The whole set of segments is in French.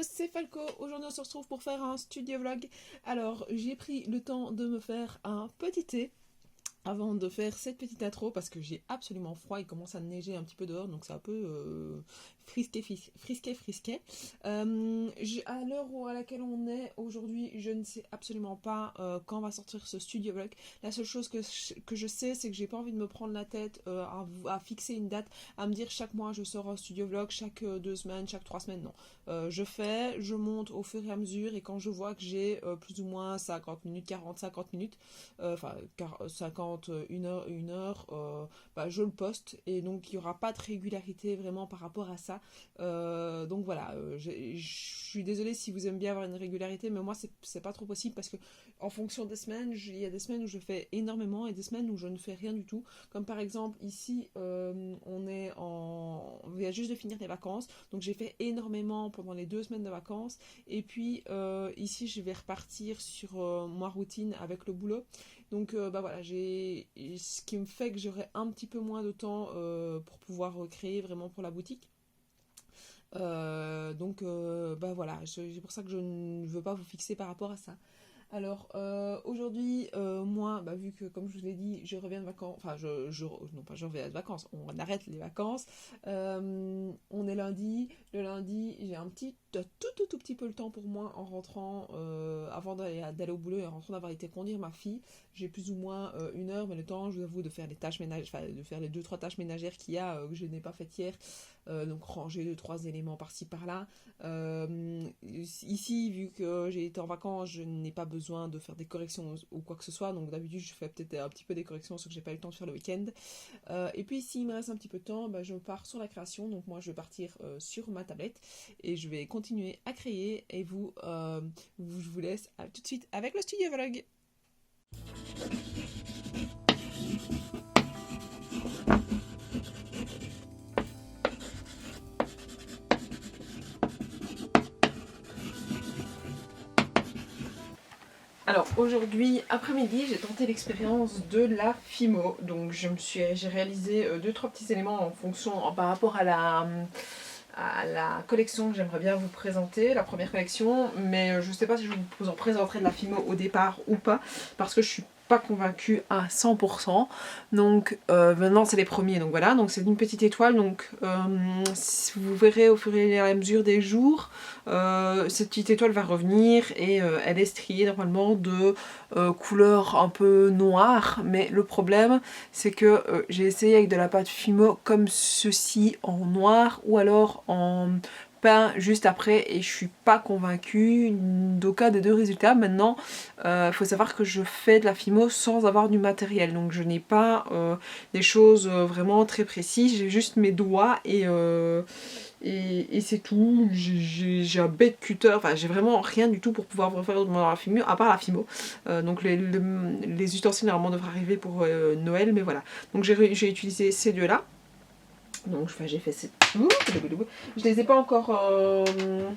c'est Falco. Aujourd'hui on se retrouve pour faire un studio vlog. Alors j'ai pris le temps de me faire un petit thé avant de faire cette petite intro parce que j'ai absolument froid, il commence à neiger un petit peu dehors donc c'est un peu frisqué. À l'heure à laquelle on est aujourd'hui, je ne sais absolument pas quand va sortir ce studio vlog. La seule chose que je sais, c'est que j'ai pas envie de me prendre la tête à fixer une date, à me dire chaque mois je sors un studio vlog, chaque 2 semaines, chaque 3 semaines, non. Je monte au fur et à mesure et quand je vois que j'ai plus ou moins 50 minutes, 40, 50 minutes, enfin 50, 1 heure, bah, je le poste et donc il n'y aura pas de régularité vraiment par rapport à ça. Donc voilà, je suis désolée si vous aimez bien avoir une régularité, mais moi c'est pas trop possible parce que en fonction des semaines, il y a des semaines où je fais énormément et des semaines où je ne fais rien du tout. Comme par exemple ici, on vient juste de finir les vacances, donc j'ai fait énormément pendant les 2 semaines de vacances. Et puis ici, je vais repartir sur ma routine avec le boulot. Donc bah voilà, ce qui me fait que j'aurai un petit peu moins de temps pour pouvoir créer vraiment pour la boutique. Bah voilà, c'est pour ça que je ne veux pas vous fixer par rapport à ça. Alors aujourd'hui, moi, bah, vu que comme je vous l'ai dit, je reviens de vacances, enfin non pas je reviens de vacances, on arrête les vacances. On est lundi, le lundi j'ai un tout petit peu le temps pour moi en rentrant, avant d'aller au boulot et en rentrant d'avoir été conduire ma fille. J'ai plus ou moins 1 heure, mais le temps, je vous avoue, de faire les tâches ménagères, enfin de faire les 2-3 tâches ménagères qu'il y a que je n'ai pas faites hier. Donc ranger 2-3 éléments par-ci par-là. Ici, vu que j'ai été en vacances, je n'ai pas besoin de faire des corrections ou quoi que ce soit. Donc d'habitude, je fais peut-être un petit peu des corrections, ce que j'ai pas eu le temps de faire le week-end. Et puis, s'il me reste un petit peu de temps, bah, je pars sur la création. Donc moi, je vais partir sur ma tablette et je vais continuer à créer. Et je vous laisse tout de suite avec le studio vlog. Alors aujourd'hui après-midi, j'ai tenté l'expérience de la Fimo. Donc j'ai réalisé 2-3 petits éléments en fonction par rapport à la collection que j'aimerais bien vous présenter, la première collection, mais je ne sais pas si je vous en présenterai de la Fimo au départ ou pas, parce que je suis pas convaincue à 100%. Donc maintenant c'est les premiers, donc voilà, donc c'est une petite étoile, donc vous verrez au fur et à mesure des jours, cette petite étoile va revenir et elle est striée normalement de couleur un peu noire, mais le problème c'est que j'ai essayé avec de la pâte Fimo comme ceci en noir ou alors en peint juste après et je suis pas convaincue d'aucun des deux résultats. Maintenant il faut savoir que je fais de la Fimo sans avoir du matériel, donc je n'ai pas des choses vraiment très précises, j'ai juste mes doigts et c'est tout. J'ai un bête cutter, enfin j'ai vraiment rien du tout pour pouvoir faire dans la Fimo, à part la Fimo. Donc les ustensiles normalement devraient arriver pour Noël, mais voilà. Donc j'ai utilisé ces deux là. Donc enfin, j'ai fait ces... Je les ai pas encore... comment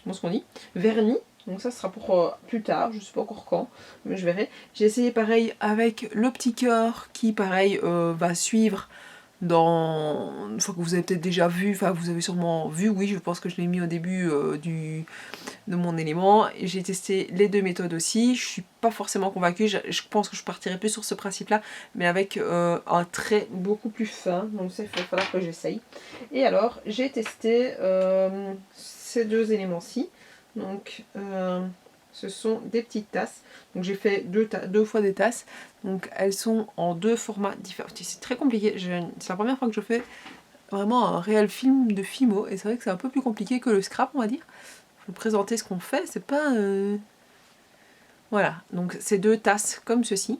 est-ce qu'on dit, vernis. Donc ça sera pour plus tard, je sais pas encore quand, mais je verrai. J'ai essayé pareil avec le petit cœur qui pareil va suivre dans... Enfin que vous avez peut-être déjà vu, enfin vous avez sûrement vu, oui je pense que je l'ai mis au début de mon élément. J'ai testé les deux méthodes aussi, je suis pas forcément convaincue, je pense que je partirai plus sur ce principe là, mais avec un trait beaucoup plus fin, donc ça il va falloir que j'essaye. Et alors j'ai testé ces deux éléments-ci, donc ce sont des petites tasses, donc j'ai fait deux fois des tasses, donc elles sont en deux formats différents, c'est très compliqué, c'est la première fois que je fais vraiment un réel film de Fimo, et c'est vrai que c'est un peu plus compliqué que le scrap on va dire. Je vais vous présenter ce qu'on fait, c'est pas... Voilà, donc c'est deux tasses comme ceci,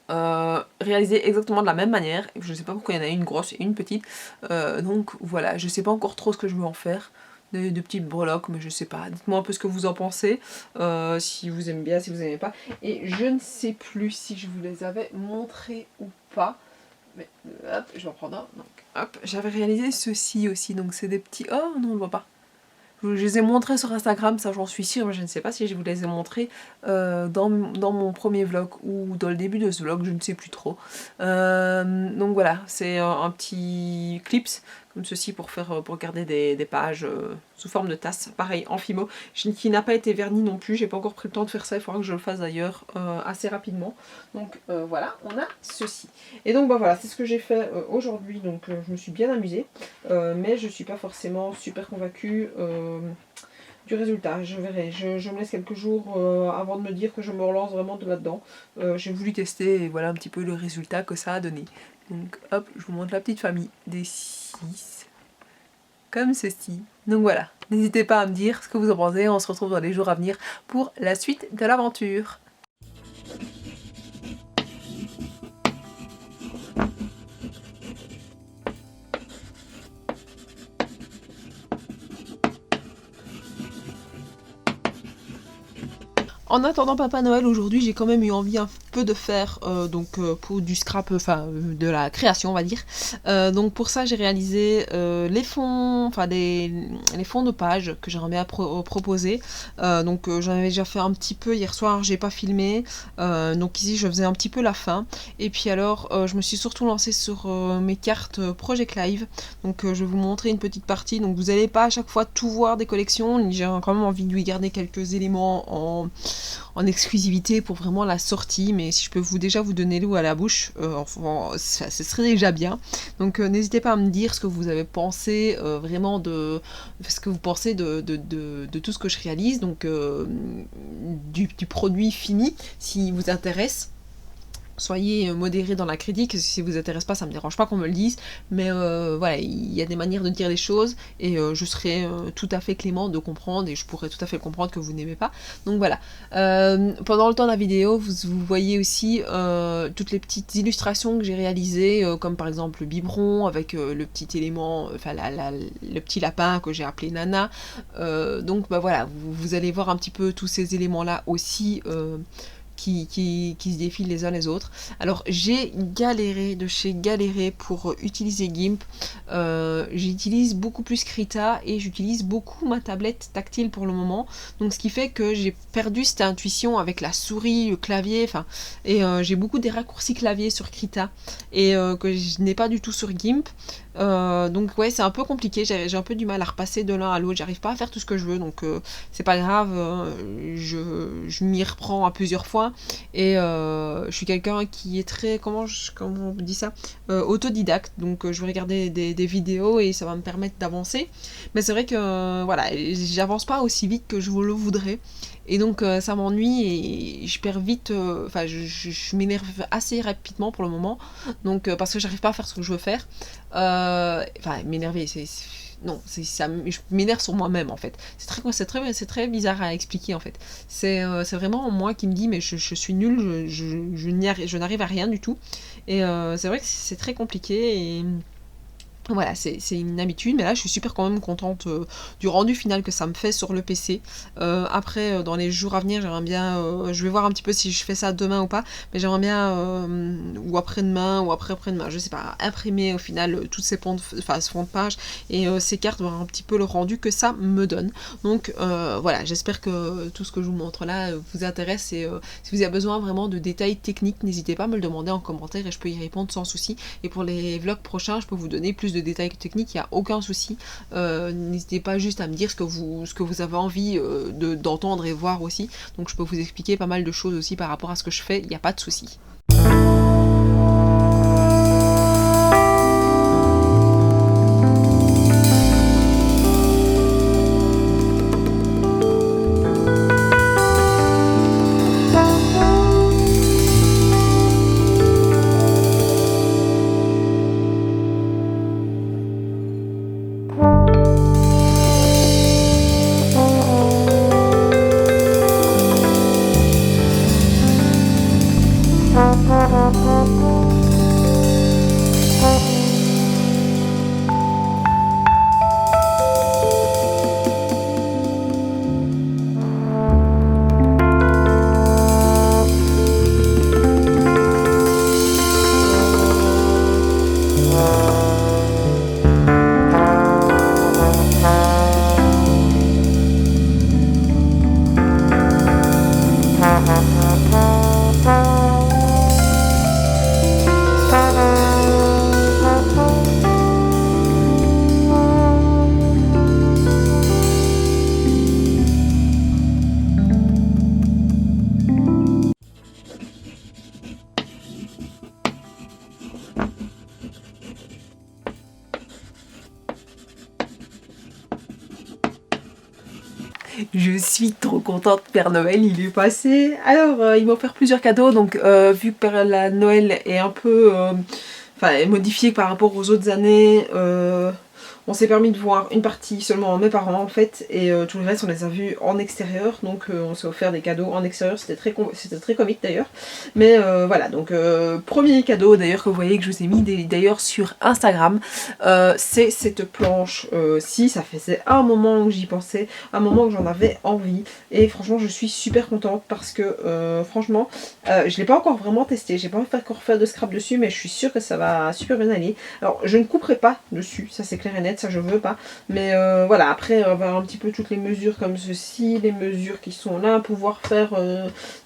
réalisées exactement de la même manière, je ne sais pas pourquoi il y en a une grosse et une petite, donc voilà, je sais pas encore trop ce que je veux en faire. De petites breloques, mais je sais pas. Dites-moi un peu ce que vous en pensez, si vous aimez bien, si vous aimez pas. Et je ne sais plus si je vous les avais montrés ou pas. Mais hop, je vais en prendre un. Donc hop, j'avais réalisé ceci aussi. Donc c'est des petits... Oh non, on le voit pas. Je les ai montrés sur Instagram, ça j'en suis sûre, mais je ne sais pas si je vous les ai montrés dans mon premier vlog ou dans le début de ce vlog, je ne sais plus trop. Donc voilà, c'est un petit clips comme ceci pour garder des pages sous forme de tasse, pareil en Fimo, qui n'a pas été verni non plus, j'ai pas encore pris le temps de faire ça, il faudra que je le fasse d'ailleurs assez rapidement. Donc voilà, on a ceci. Et donc bah voilà, c'est ce que j'ai fait aujourd'hui, donc je me suis bien amusée, mais je suis pas forcément super convaincue du résultat. Je verrai, je me laisse quelques jours avant de me dire que je me relance vraiment de là-dedans. J'ai voulu tester et voilà un petit peu le résultat que ça a donné. Donc hop, je vous montre la petite famille des 6, comme ceci. Donc voilà, n'hésitez pas à me dire ce que vous en pensez, on se retrouve dans les jours à venir pour la suite de l'aventure. En attendant Papa Noël, aujourd'hui j'ai quand même eu envie un peu de faire pour du scrap, de la création on va dire. Donc pour ça j'ai réalisé les fonds, les fonds de page que j'aimerais bien proposer. J'en avais déjà fait un petit peu hier soir, j'ai pas filmé. Donc ici je faisais un petit peu la fin. Et puis alors je me suis surtout lancée sur mes cartes Project Live. Donc je vais vous montrer une petite partie. Donc vous n'allez pas à chaque fois tout voir des collections. J'ai quand même envie de lui garder quelques éléments en exclusivité pour vraiment la sortie, mais si je peux déjà vous donner l'eau à la bouche, ce serait déjà bien. Donc n'hésitez pas à me dire ce que vous avez pensé vraiment de ce que vous pensez de tout ce que je réalise, donc du produit fini, si vous intéresse. Soyez modérés dans la critique, si ça vous intéresse pas, ça me dérange pas qu'on me le dise, mais voilà, il y a des manières de dire les choses, et je serai tout à fait clément de comprendre, et je pourrais tout à fait comprendre que vous n'aimez pas. Donc voilà, pendant le temps de la vidéo, vous voyez aussi toutes les petites illustrations que j'ai réalisées, comme par exemple le biberon, avec le petit élément, le petit lapin que j'ai appelé Nana. Donc bah voilà, vous allez voir un petit peu tous ces éléments-là aussi, qui se défilent les uns les autres. Alors j'ai galéré de chez galéré pour utiliser GIMP. J'utilise beaucoup plus Krita et j'utilise beaucoup ma tablette tactile pour le moment. Donc ce qui fait que j'ai perdu cette intuition avec la souris, le clavier, j'ai beaucoup des raccourcis clavier sur Krita et que je n'ai pas du tout sur GIMP. Donc ouais, c'est un peu compliqué, j'ai un peu du mal à repasser de l'un à l'autre, j'arrive pas à faire tout ce que je veux, donc c'est pas grave, je m'y reprends à plusieurs fois, et je suis quelqu'un qui est très, comment on dit ça, autodidacte, donc je vais regarder des vidéos et ça va me permettre d'avancer, mais c'est vrai que voilà, j'avance pas aussi vite que je le voudrais. Et donc ça m'ennuie et je perds vite, je m'énerve assez rapidement pour le moment, donc parce que j'arrive pas à faire ce que je veux faire. M'énerver, je m'énerve sur moi-même en fait. C'est très bizarre à expliquer en fait. C'est vraiment moi qui me dis mais je suis nulle, je n'arrive à rien du tout. Et c'est vrai que c'est très compliqué et voilà, c'est une habitude, mais là je suis super quand même contente du rendu final que ça me fait sur le PC. Après, dans les jours à venir, j'aimerais bien, je vais voir un petit peu si je fais ça demain ou pas, mais j'aimerais bien, ou après-demain, ou après-demain, je sais pas, imprimer au final toutes ces ce fond de page et ces cartes, voir un petit peu le rendu que ça me donne. Donc voilà, j'espère que tout ce que je vous montre là vous intéresse, et si vous avez besoin vraiment de détails techniques, n'hésitez pas à me le demander en commentaire et je peux y répondre sans souci. Et pour les vlogs prochains, je peux vous donner plus de détails techniques, il n'y a aucun souci. N'hésitez pas juste à me dire ce que vous avez envie d'entendre et voir aussi. Donc je peux vous expliquer pas mal de choses aussi par rapport à ce que je fais, il n'y a pas de souci. Je suis trop contente, Père Noël il est passé. Alors il m'a offert plusieurs cadeaux, donc vu que la Noël est un peu modifiée par rapport aux autres années, on s'est permis de voir une partie seulement mes parents en fait, et tout le reste on les a vus en extérieur, donc on s'est offert des cadeaux en extérieur, c'était très comique d'ailleurs. Mais voilà, donc premier cadeau d'ailleurs que vous voyez que je vous ai mis d'ailleurs sur Instagram, c'est cette planche-ci. Ça faisait un moment que j'y pensais, un moment que j'en avais envie, et franchement je suis super contente parce que franchement je l'ai pas encore vraiment testé, j'ai pas encore fait de scrap dessus, mais je suis sûre que ça va super bien aller. Alors je ne couperai pas dessus, ça c'est clair et net, ça je veux pas, mais voilà, après on va avoir un petit peu toutes les mesures comme ceci, les mesures qui sont là, pouvoir faire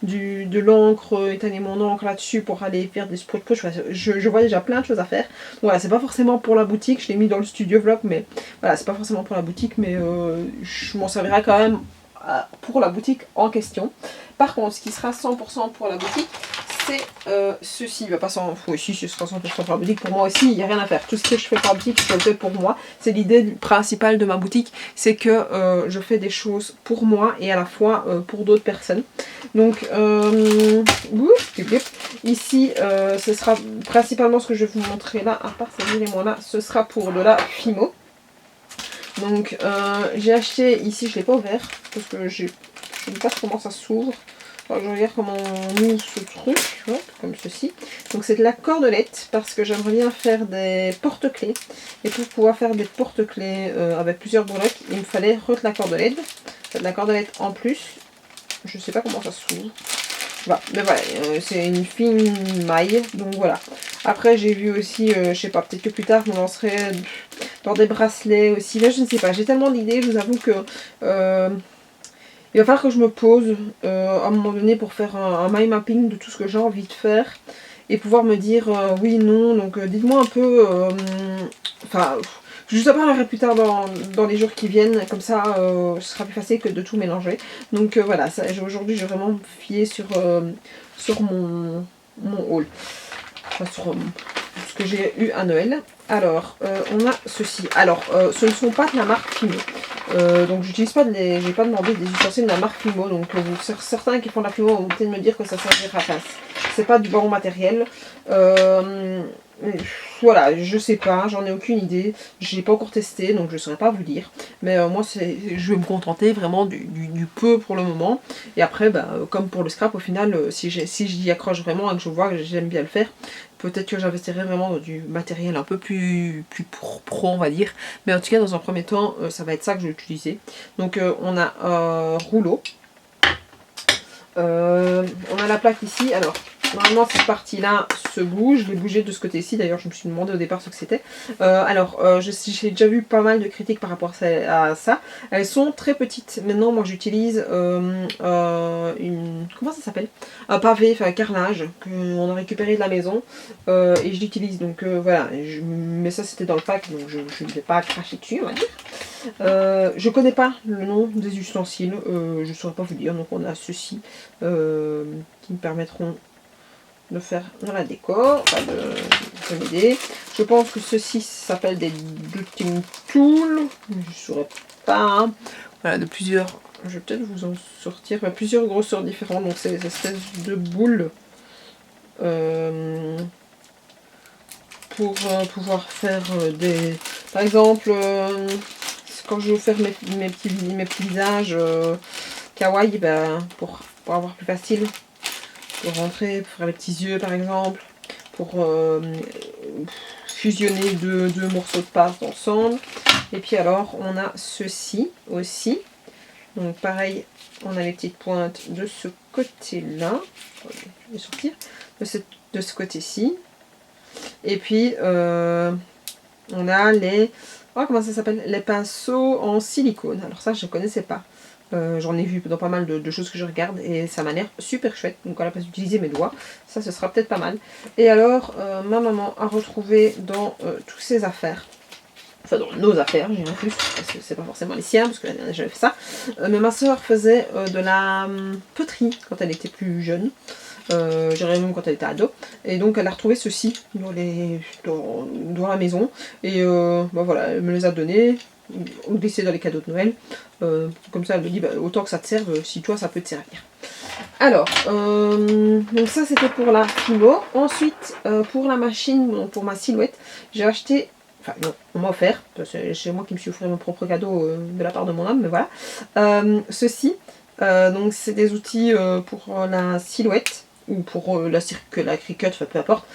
de l'encre, étaler mon encre là-dessus pour aller faire des spruts. Je vois déjà plein de choses à faire. Voilà, c'est pas forcément pour la boutique, je l'ai mis dans le studio vlog, mais voilà, c'est pas forcément pour la boutique, mais je m'en servirai quand même pour la boutique en question. Par contre, ce qui sera 100% pour la boutique, c'est ceci. Bah, pas 100, ici ce sera 100% pour la boutique. Pour moi aussi, il n'y a rien à faire. Tout ce que je fais pour la boutique, je le fais pour moi. C'est l'idée principale de ma boutique, c'est que je fais des choses pour moi et à la fois pour d'autres personnes. Donc, ici, ce sera principalement ce que je vais vous montrer là, à part ces éléments-là, ce sera pour de la Fimo. Donc, j'ai acheté, ici je ne l'ai pas ouvert, parce que je ne sais pas comment ça s'ouvre. Alors, je regarde comment on ouvre ce truc, hop, comme ceci. Donc c'est de la cordelette, parce que j'aimerais bien faire des porte-clés. Et pour pouvoir faire des porte-clés avec plusieurs breloques, il me fallait de la cordelette. De la cordelette en plus. Je ne sais pas comment ça s'ouvre. Voilà, mais voilà, c'est une fine maille, donc voilà. Après j'ai vu aussi, je sais pas, peut-être que plus tard je me lancerai dans des bracelets aussi. Là je ne sais pas, j'ai tellement d'idées, je vous avoue que il va falloir que je me pose à un moment donné pour faire un mind mapping de tout ce que j'ai envie de faire. Et pouvoir me dire oui, non, donc dites-moi un peu, je vous en parlerai plus tard dans les jours qui viennent, comme ça ce sera plus facile que de tout mélanger. Donc voilà, aujourd'hui je vais vraiment me fier sur mon haul, enfin, sur ce que j'ai eu à Noël. Alors, on a ceci. Alors, ce ne sont pas de la marque Fimo. Donc, j'utilise pas j'ai pas demandé des ustensiles de la marque Fimo. Donc, certains qui font de la Fimo vont peut-être me dire que ça servira pas. C'est pas du bon matériel. Voilà, je sais pas, j'en ai aucune idée. Je l'ai pas encore testé, donc je saurais pas vous dire. Mais moi, je vais me contenter vraiment du peu pour le moment. Et après, bah, comme pour le scrap, au final, si j'y accroche vraiment et que je vois que j'aime bien le faire, peut-être que j'investirai vraiment dans du matériel un peu plus pro, on va dire. Mais en tout cas, dans un premier temps, ça va être ça que je vais utiliser. Donc, on a un rouleau. On a la plaque ici. Alors, normalement, cette partie-là se bouge. Je l'ai bougé de ce côté-ci. D'ailleurs, je me suis demandé au départ ce que c'était. J'ai déjà vu pas mal de critiques par rapport à ça. Elles sont très petites. Maintenant, moi, j'utilise comment ça s'appelle? Un pavé, enfin un carrelage qu'on a récupéré de la maison. Et je l'utilise. Donc, voilà. Mais ça, c'était dans le pack. Donc, je ne vais pas cracher dessus, on va dire. Je connais pas le nom des ustensiles. Je ne saurais pas vous dire. Donc, on a ceci qui me permettront de faire de la décor, enfin de m'aider. Je pense que ceci s'appelle des dotting tools, je ne saurais pas. Voilà, de plusieurs, je vais peut-être vous en sortir, plusieurs grosseurs différentes, donc c'est des espèces de boules pour pouvoir faire des... Par exemple, quand je veux faire mes petits visages kawaii, pour avoir plus facile, pour rentrer, pour faire les petits yeux par exemple, pour fusionner deux morceaux de pâte ensemble. Et puis alors on a ceci aussi, donc pareil, on a les petites pointes de ce côté là, je vais sortir, de ce côté-ci. Et puis on a les, comment ça s'appelle, les pinceaux en silicone. Alors ça je ne connaissais pas. J'en ai vu dans pas mal de choses que je regarde et ça m'a l'air super chouette. Donc à la place d'utiliser mes doigts, ça ce sera peut-être pas mal. Et alors ma maman a retrouvé dans toutes ses affaires, enfin dans nos affaires, j'ai rien plus, parce que c'est pas forcément les siens, parce que l'année dernière j'avais fait ça. Mais ma soeur faisait de la poterie quand elle était plus jeune. j'irais même quand elle était ado. Et donc elle a retrouvé ceci dans la maison. Et bah voilà, elle me les a donnés. On glissait dans les cadeaux de Noël. Comme ça, elle me dit bah, autant que ça te serve si toi ça peut te servir. Alors, donc ça c'était pour la philo. Ensuite, pour la machine, pour ma silhouette, j'ai acheté. Enfin, non, on m'a offert. C'est moi qui me suis offert mon propre cadeau de la part de mon homme, mais voilà. Ceci, donc c'est des outils pour la silhouette ou pour la cricut, enfin peu importe.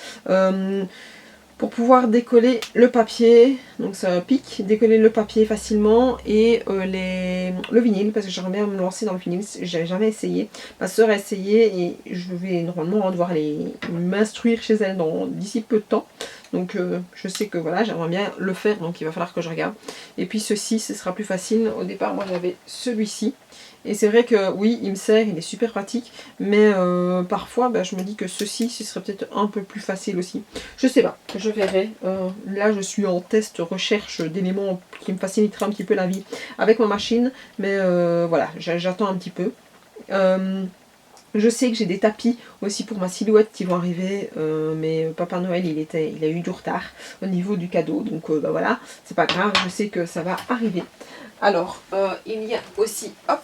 Pour pouvoir décoller le papier, donc ça pique, décoller le papier facilement et le vinyle, parce que j'aimerais bien me lancer dans le vinyle, j'ai jamais essayé. Ma soeur a essayé et je vais normalement devoir m'instruire chez elle d'ici peu de temps. Donc je sais que voilà, j'aimerais bien le faire, donc il va falloir que je regarde. Et puis ceci, ce sera plus facile. Au départ, moi j'avais celui-ci. Et c'est vrai que oui, il me sert, il est super pratique, mais parfois bah, je me dis que ceci, ce serait peut-être un peu plus facile aussi. Je sais pas, je verrai. Là, je suis en test recherche d'éléments qui me faciliteraient un petit peu la vie avec ma machine, mais voilà, j'attends un petit peu. Je sais que j'ai des tapis aussi pour ma silhouette qui vont arriver, mais Papa Noël il a eu du retard au niveau du cadeau, donc bah voilà, c'est pas grave, je sais que ça va arriver. Alors, il y a aussi, hop,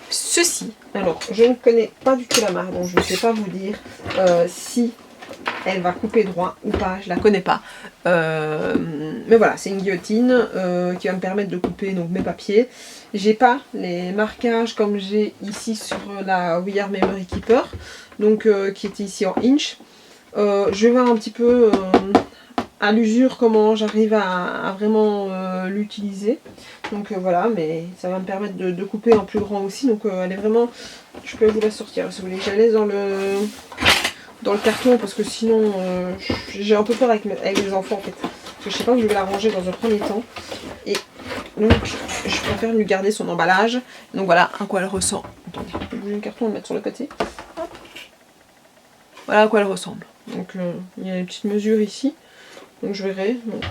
ceci. Alors, je ne connais pas du tout la marque, donc je ne sais pas vous dire si elle va couper droit ou pas, je la connais pas. Mais voilà, c'est une guillotine qui va me permettre de couper donc, mes papiers. J'ai pas les marquages comme j'ai ici sur la We Are Memory Keeper, donc qui était ici en inch. Je vais voir un petit peu à l'usure comment j'arrive à vraiment l'utiliser. Donc voilà, mais ça va me permettre de couper en plus grand aussi. Donc elle est vraiment, je peux vous la sortir si vous voulez. Je la laisse dans le carton parce que sinon j'ai un peu peur avec les enfants en fait. Parce que je sais pas où je vais la ranger dans un premier temps. Et donc je préfère lui garder son emballage. Donc voilà à quoi elle ressemble. Attendez, je vais bouger le carton et le mettre sur le côté. Hop. Voilà à quoi elle ressemble. Donc il y a les petites mesures ici. Donc je verrai. Donc,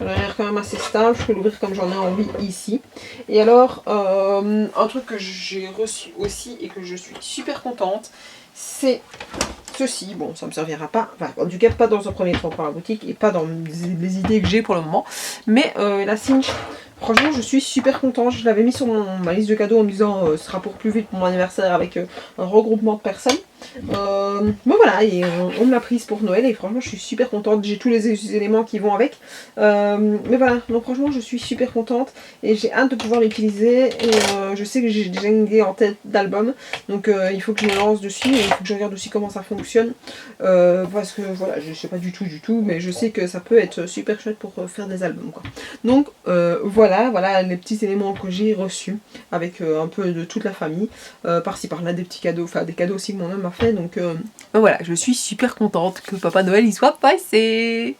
elle a l'air quand même assez stable, je peux l'ouvrir comme j'en ai envie ici. Et alors, un truc que j'ai reçu aussi et que je suis super contente, c'est ceci. Bon, ça ne me servira pas, enfin, en tout cas pas dans un premier temps pour la boutique et pas dans les idées que j'ai pour le moment. Mais la cinch, franchement, je suis super contente. Je l'avais mis sur ma liste de cadeaux en me disant ce sera pour plus vite pour mon anniversaire avec un regroupement de personnes. Mais voilà, et on me l'a prise pour Noël et franchement je suis super contente, j'ai tous les éléments qui vont avec. Mais voilà, donc franchement je suis super contente et j'ai hâte de pouvoir l'utiliser et je sais que j'ai déjà une idée en tête d'album, donc il faut que je me lance dessus et il faut que je regarde aussi comment ça fonctionne parce que voilà, je sais pas du tout, mais je sais que ça peut être super chouette pour faire des albums quoi. Donc voilà les petits éléments que j'ai reçus avec un peu de toute la famille, par-ci par-là des petits cadeaux, enfin des cadeaux aussi que mon homme a fait, donc voilà, je suis super contente que Papa Noël y soit passé.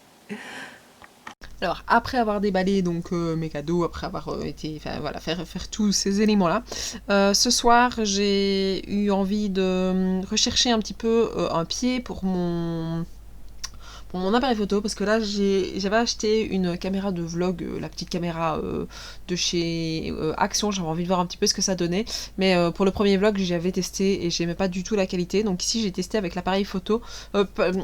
Alors après avoir déballé donc mes cadeaux, après avoir été, enfin voilà, faire tous ces éléments là, ce soir j'ai eu envie de rechercher un petit peu un pied pour mon appareil photo, parce que là j'avais acheté une caméra de vlog, la petite caméra de chez Action. J'avais envie de voir un petit peu ce que ça donnait, mais pour le premier vlog j'avais testé et j'aimais pas du tout la qualité, donc ici j'ai testé avec l'appareil photo,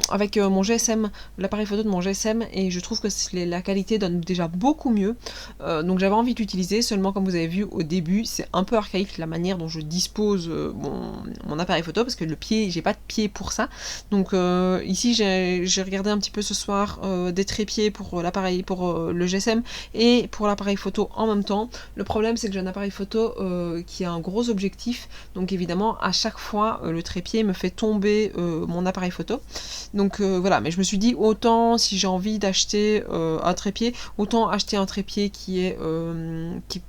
avec mon GSM, l'appareil photo de mon GSM, et je trouve que la qualité donne déjà beaucoup mieux, donc j'avais envie d'utiliser, seulement comme vous avez vu au début c'est un peu archaïque la manière dont je dispose mon appareil photo, parce que le pied, j'ai pas de pied pour ça, donc ici j'ai regardé un petit peu ce soir des trépieds pour l'appareil, pour le GSM et pour l'appareil photo en même temps. Le problème c'est que j'ai un appareil photo qui a un gros objectif, donc évidemment à chaque fois le trépied me fait tomber mon appareil photo, donc voilà, mais je me suis dit autant si j'ai envie d'acheter un trépied, autant acheter un trépied qui est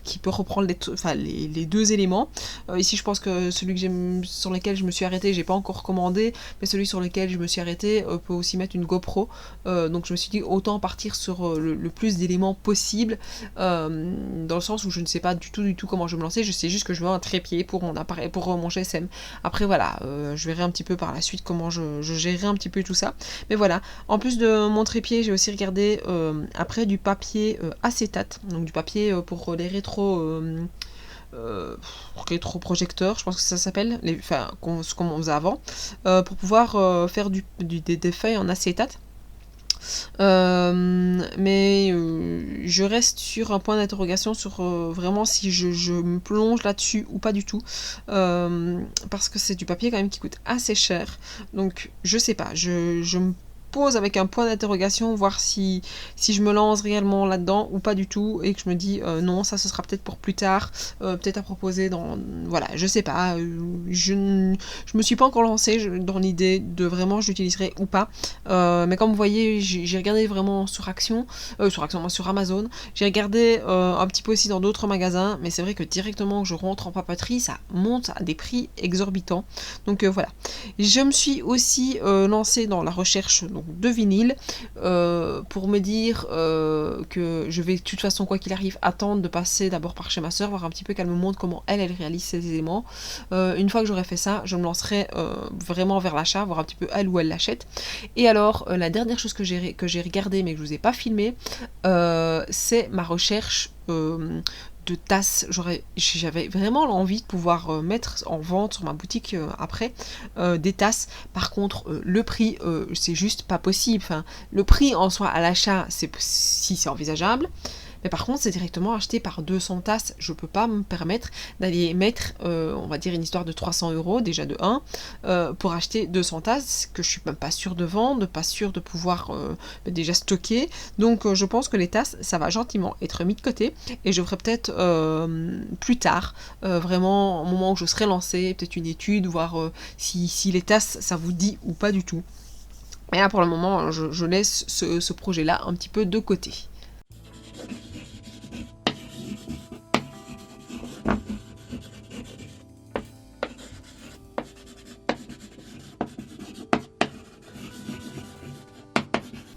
qui peut reprendre les deux éléments. Ici je pense que celui que sur lequel je me suis arrêtée, j'ai pas encore commandé, mais celui sur lequel je me suis arrêtée peut aussi mettre une GoPro, donc je me suis dit autant partir sur le plus d'éléments possible, dans le sens où je ne sais pas du tout comment je vais me lancer, je sais juste que je veux un trépied pour mon appareil, pour mon GSM. Après voilà, je verrai un petit peu par la suite comment je gérerai un petit peu tout ça, mais voilà, en plus de mon trépied j'ai aussi regardé après du papier acétate, donc du papier pour les rétros rétroprojecteurs, je pense que ça s'appelle, ce qu'on faisait avant, pour pouvoir faire des feuilles en acétate. Mais je reste sur un point d'interrogation sur vraiment si je me plonge là-dessus ou pas du tout, parce que c'est du papier quand même qui coûte assez cher, donc je sais pas, je me pose avec un point d'interrogation, voir si je me lance réellement là-dedans ou pas du tout, et que je me dis non, ça ce sera peut-être pour plus tard, peut-être à proposer dans... Voilà, je sais pas, je me suis pas encore lancée dans l'idée de vraiment je l'utiliserai ou pas, mais comme vous voyez, j'ai regardé vraiment sur sur Amazon, j'ai regardé un petit peu aussi dans d'autres magasins, mais c'est vrai que directement que je rentre en papeterie, ça monte à des prix exorbitants, donc voilà. Je me suis aussi lancée dans la recherche donc, de vinyle, pour me dire que je vais de toute façon, quoi qu'il arrive, attendre de passer d'abord par chez ma soeur, voir un petit peu qu'elle me montre comment elle réalise ses éléments. Une fois que j'aurai fait ça, je me lancerai vraiment vers l'achat, voir un petit peu elle où elle l'achète. Et alors, la dernière chose que j'ai regardée mais que je vous ai pas filmé, c'est ma recherche de tasses. J'avais vraiment l'envie de pouvoir mettre en vente sur ma boutique après des tasses. Par contre, le prix, c'est juste pas possible. Enfin, le prix en soi à l'achat, si c'est envisageable. Mais par contre, c'est directement acheté par 200 tasses. Je peux pas me permettre d'aller mettre, on va dire, une histoire de 300 € déjà de 1, pour acheter 200 tasses que je suis même pas sûre de vendre, pas sûre de pouvoir déjà stocker. Donc je pense que les tasses, ça va gentiment être mis de côté, et je ferai peut-être plus tard, vraiment au moment où je serai lancée, peut-être une étude, voir si les tasses, ça vous dit ou pas du tout. Et là, pour le moment, je laisse ce projet-là un petit peu de côté.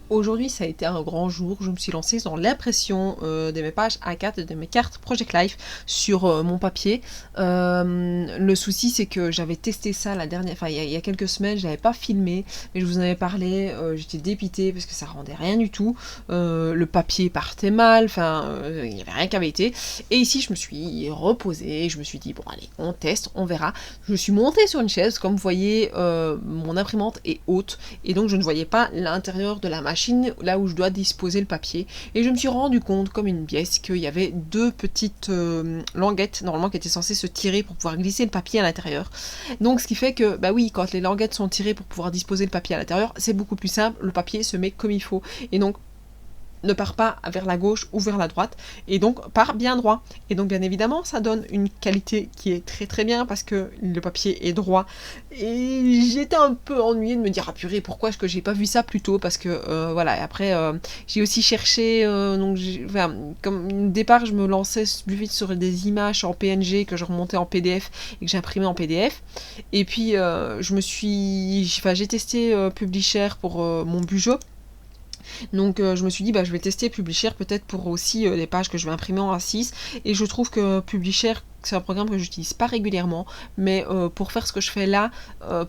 Aujourd'hui, ça a été un grand jour. Je me suis lancée dans l'impression de mes pages A4, de mes cartes Project Life sur mon papier. Le souci, c'est que j'avais testé ça il y a quelques semaines, je l'avais pas filmé, mais je vous en avais parlé. J'étais dépitée parce que ça rendait rien du tout. Le papier partait mal, il n'y avait rien qui avait été. Et ici, je me suis reposée, je me suis dit, bon allez, on teste, on verra. Je me suis montée sur une chaise, comme vous voyez, mon imprimante est haute, et donc je ne voyais pas l'intérieur de la machine, là où je dois disposer le papier, et je me suis rendu compte comme une biesse qu'il y avait deux petites languettes normalement qui étaient censées se tirer pour pouvoir glisser le papier à l'intérieur. Donc ce qui fait que bah oui, quand les languettes sont tirées pour pouvoir disposer le papier à l'intérieur, c'est beaucoup plus simple, le papier se met comme il faut, et donc ne part pas vers la gauche ou vers la droite, et donc part bien droit. Et donc bien évidemment ça donne une qualité qui est très très bien parce que le papier est droit. Et j'étais un peu ennuyée de me dire ah purée, pourquoi est-ce que j'ai pas vu ça plus tôt, parce que voilà. Et après j'ai aussi cherché, comme au départ je me lançais plus vite sur des images en PNG que je remontais en PDF et que j'imprimais en PDF. Et puis j'ai testé Publisher pour mon Bujo. Donc je me suis dit je vais tester Publisher peut-être pour aussi les pages que je vais imprimer en A6, et je trouve que Publisher, c'est un programme que j'utilise pas régulièrement, mais pour faire ce que je fais là,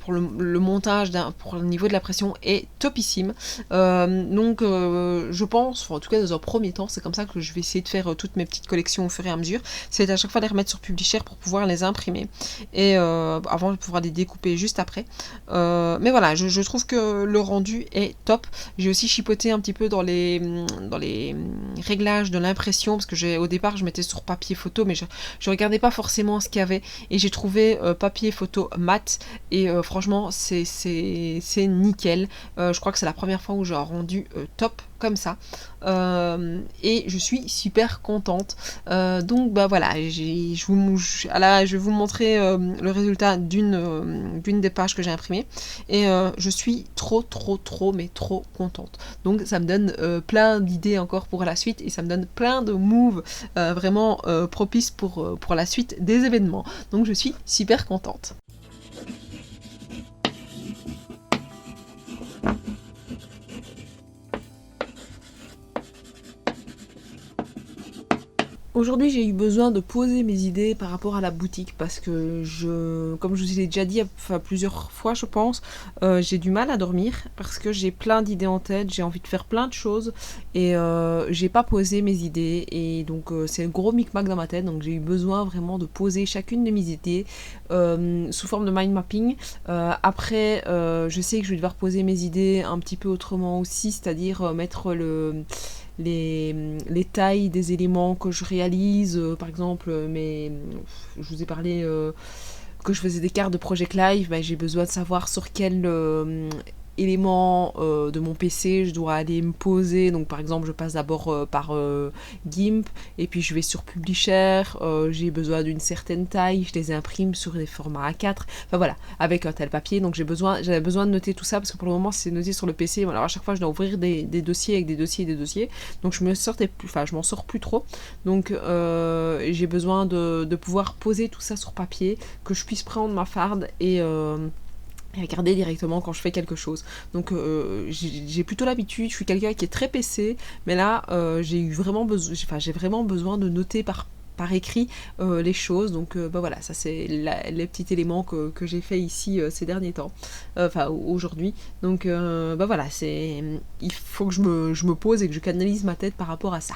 pour le montage, pour le niveau de la pression, est topissime. Donc je pense, en tout cas dans un premier temps, c'est comme ça que je vais essayer de faire toutes mes petites collections au fur et à mesure, c'est à chaque fois les remettre sur Publisher pour pouvoir les imprimer, et avant de pouvoir les découper juste après. Mais voilà, je trouve que le rendu est top. J'ai aussi chipoté un petit peu dans les réglages de l'impression, parce que au départ je mettais sur papier photo, mais je regardais pas forcément ce qu'il y avait, et j'ai trouvé papier photo mat, et franchement c'est nickel. Je crois que c'est la première fois où j'ai un rendu top comme ça, et je suis super contente. Donc voilà, je vais vous montrer le résultat d'une des pages que j'ai imprimées, et je suis trop mais trop contente. Donc ça me donne plein d'idées encore pour la suite, et ça me donne plein de moves vraiment propices pour la suite des événements. Donc je suis super contente. Aujourd'hui, j'ai eu besoin de poser mes idées par rapport à la boutique parce que comme je vous ai déjà dit enfin, plusieurs fois, je pense, j'ai du mal à dormir parce que j'ai plein d'idées en tête, j'ai envie de faire plein de choses et j'ai pas posé mes idées et donc c'est un gros micmac dans ma tête. Donc j'ai eu besoin vraiment de poser chacune de mes idées sous forme de mind mapping. Après, je sais que je vais devoir poser mes idées un petit peu autrement aussi, c'est-à-dire mettre les tailles des éléments que je réalise, par exemple, je vous ai parlé que je faisais des cartes de Project Live, bah, j'ai besoin de savoir sur quel élément de mon PC je dois aller me poser. Donc par exemple, je passe d'abord par GIMP et puis je vais sur Publisher, j'ai besoin d'une certaine taille, je les imprime sur des formats A4, enfin voilà, avec un tel papier. Donc j'avais besoin de noter tout ça parce que pour le moment c'est noté sur le PC. Alors à chaque fois je dois ouvrir des dossiers avec des dossiers et des dossiers, donc je m'en sors plus trop. Donc j'ai besoin de pouvoir poser tout ça sur papier, que je puisse prendre ma farde et regarder directement quand je fais quelque chose. Donc j'ai plutôt l'habitude, je suis quelqu'un qui est très PC, mais là j'ai vraiment besoin de noter par écrit les choses. Donc bah voilà, ça c'est les petits éléments que j'ai fait ici ces derniers temps, enfin aujourd'hui. Donc bah voilà, il faut que je me pose et que je canalise ma tête par rapport à ça.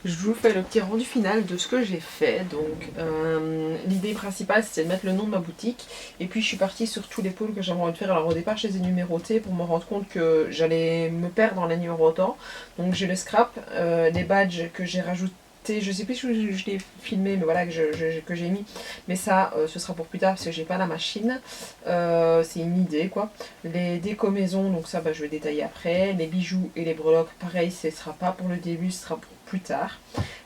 Je vous fais le petit rendu final de ce que j'ai fait. Donc l'idée principale c'était de mettre le nom de ma boutique. Et puis je suis partie sur tous les pôles que j'avais envie de faire. Alors au départ je les ai numérotés pour me rendre compte que j'allais me perdre dans les numérotant. Donc j'ai le scrap, les badges que j'ai rajoutés. Je sais plus si je l'ai filmé, mais voilà, que j'ai mis. Mais ça, ce sera pour plus tard parce que j'ai pas la machine. C'est une idée quoi. Les déco maison, donc ça je vais détailler après. Les bijoux et les breloques, pareil, ce sera pas pour le début, ce sera pour plus tard.